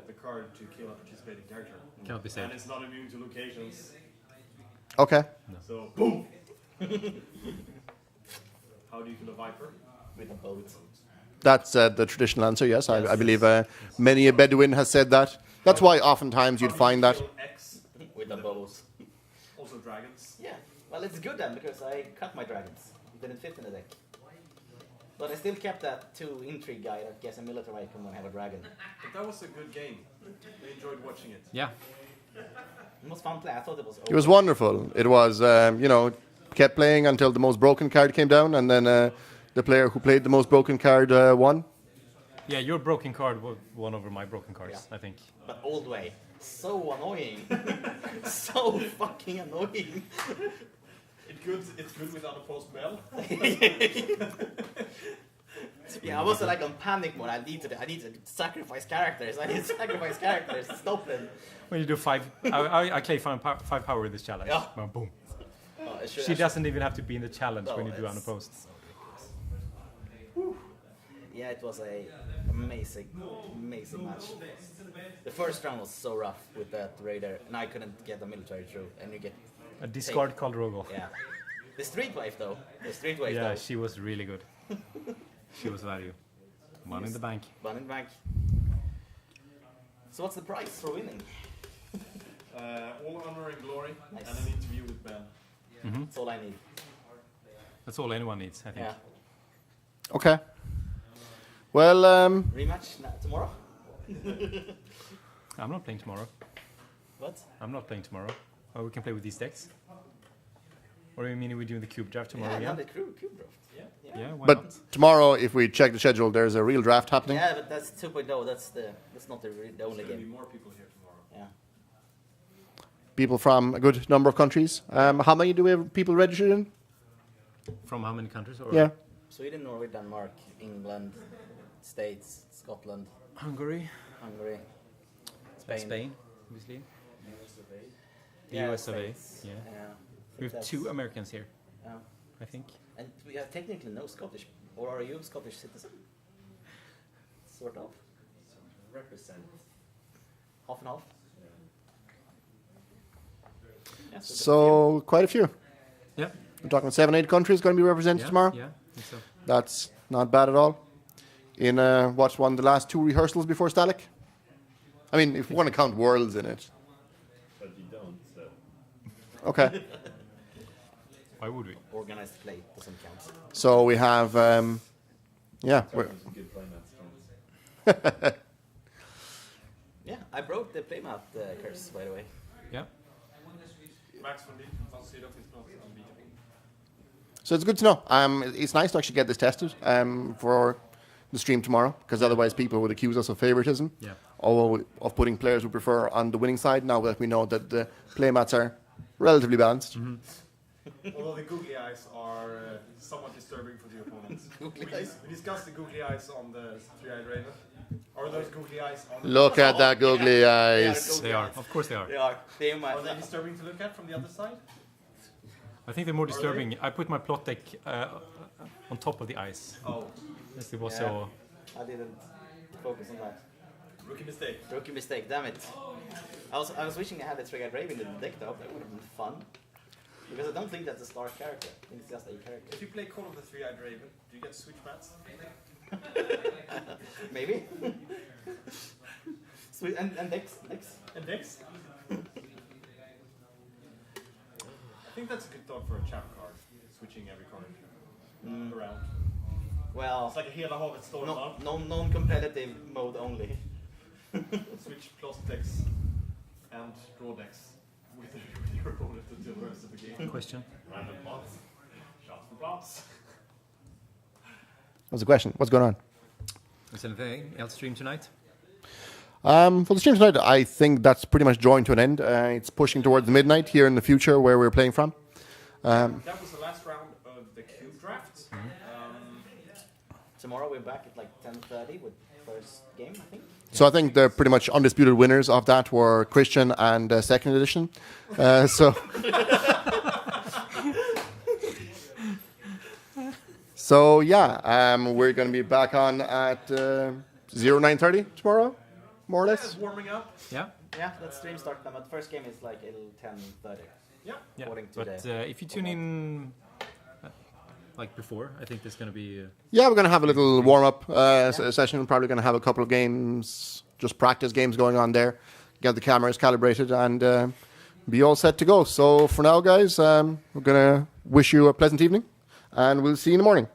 the card to kill a participating character. Cannot be saved. And it's not immune to locations. Okay. So, boom! How do you kill a Viper? With a boat. That's the traditional answer, yes. I believe many a Bedouin has said that. That's why oftentimes you'd find that. Kill X, With a bows. also dragons. Yeah, well, it's good then because I cut my dragons. It didn't fit in the deck. But I still kept that 2 intrigue guy that gets a military icon when I have a dragon. But that was a good game. I enjoyed watching it. Yeah. It was fun play. I thought it was. It was wonderful. It was, kept playing until the most broken card came down, and then the player who played the most broken card won. Yeah, your broken card won over my broken cards, I think. But old way, so annoying, so fucking annoying. It's good without a post bell. Yeah, I was like on panic mode. I need to sacrifice characters. Stop them. When you do 5, I claim 5 power in this challenge. Yeah. Well, boom. Oh, She doesn't even have to be in the challenge No, when you do it's unopposed. Yeah, it was a amazing match. The first round was so rough with that raider, and I couldn't get the military through. And you get A discard called Rogo. yeah. The street wave though. Yeah, she was really good. She was value. Money in the bank. One in the bank. So what's the price for winning? All honor and glory, Nice. and an interview with Ben. That's all I need. That's all anyone needs, I think. Yeah. Okay. Well, Rematch tomorrow? I'm not playing tomorrow. What? I'm not playing tomorrow. Oh, we can play with these decks. Or do you mean we're doing the cube draft tomorrow Yeah, again? the cube draft. Yeah, why but not? tomorrow, if we check the schedule, there's a real draft happening. Yeah, but that's 2.0. That's not the only There's going to be game. more people here tomorrow. Yeah. People from a good number of countries. How many do we have people registered in? From how many countries? Or Yeah. Sweden, Norway, Denmark, England, States, Scotland, Hungary, Hungary, Spain. Spain, obviously. The Yeah, US of A. States. Yeah. Yeah. We have 2 Americans here, Yeah. I think. And we have technically no Scottish. Or are you a Scottish citizen? Sort of. Represent. Half and half. Yeah, So, quite a few. Yeah. We're talking 7, 8 countries going to be represented Yeah, tomorrow. yeah, I think so. That's not bad at all. In what's one of the last 2 rehearsals before Stalic? I mean, if you want to count worlds in it. But you don't, so. Okay. Why would we? Organized play doesn't count. So we have, yeah. Good playmat strength. Yeah, I broke the playmat curse, by the way. Yeah. Max van Sydow is not unbeatable. So it's good to know. It's nice to actually get this tested for the stream tomorrow, because otherwise people would accuse us of favoritism, Yeah. or of putting players we prefer on the winning side. Now that we know that the playmats are relatively balanced. Although the googly eyes are somewhat disturbing for the opponents. Googly we, eyes? we discussed the googly eyes on the three-eyed raven. Are those googly eyes on the Look at that googly eyes. They are. Of course they are. They are. Are they disturbing to look at from the other side? I think they're more disturbing. I put my plot deck on top of the ice. Oh, Yes, it was Yeah. so. I didn't focus on that. rookie mistake. Rookie mistake, damn it. I was wishing I had a Triggered Raven in the deck though, that would have been fun. Because I don't think that's a star character, I think it's just a character. If you play Call of the Three-Eyed Raven, do you get switch mats? Maybe? Sweet, and Dex. And Dex? I think that's a good thought for a champ card, switching every card around. Well, It's like a Hela Havet Storm non-competitive mode only. Switch plus Dex and draw decks with your opponent until the rest of the game. Question. Random plots. Shots for plots. What's the question? What's going on? Is there anything else stream tonight? For the stream tonight, I think that's pretty much drawing to an end. It's pushing towards midnight here in the future where we're playing from. That was the last round of the cube draft. Tomorrow we're back at like 10:30 with first game, I think. So I think the pretty much undisputed winners of that were Christian and second edition. So yeah, we're going to be back on at 09:30 tomorrow, more or less. Warming up. Yeah. Yeah, let's stream start them. But first game is like 10:30. Yeah. According to But if you tune in like before, I think there's going to be. Yeah, we're going to have a little warm-up session. We're probably going to have a couple of games, just practice games going on there. Get the cameras calibrated and be all set to go. So for now, guys, we're going to wish you a pleasant evening, and we'll see you in the morning.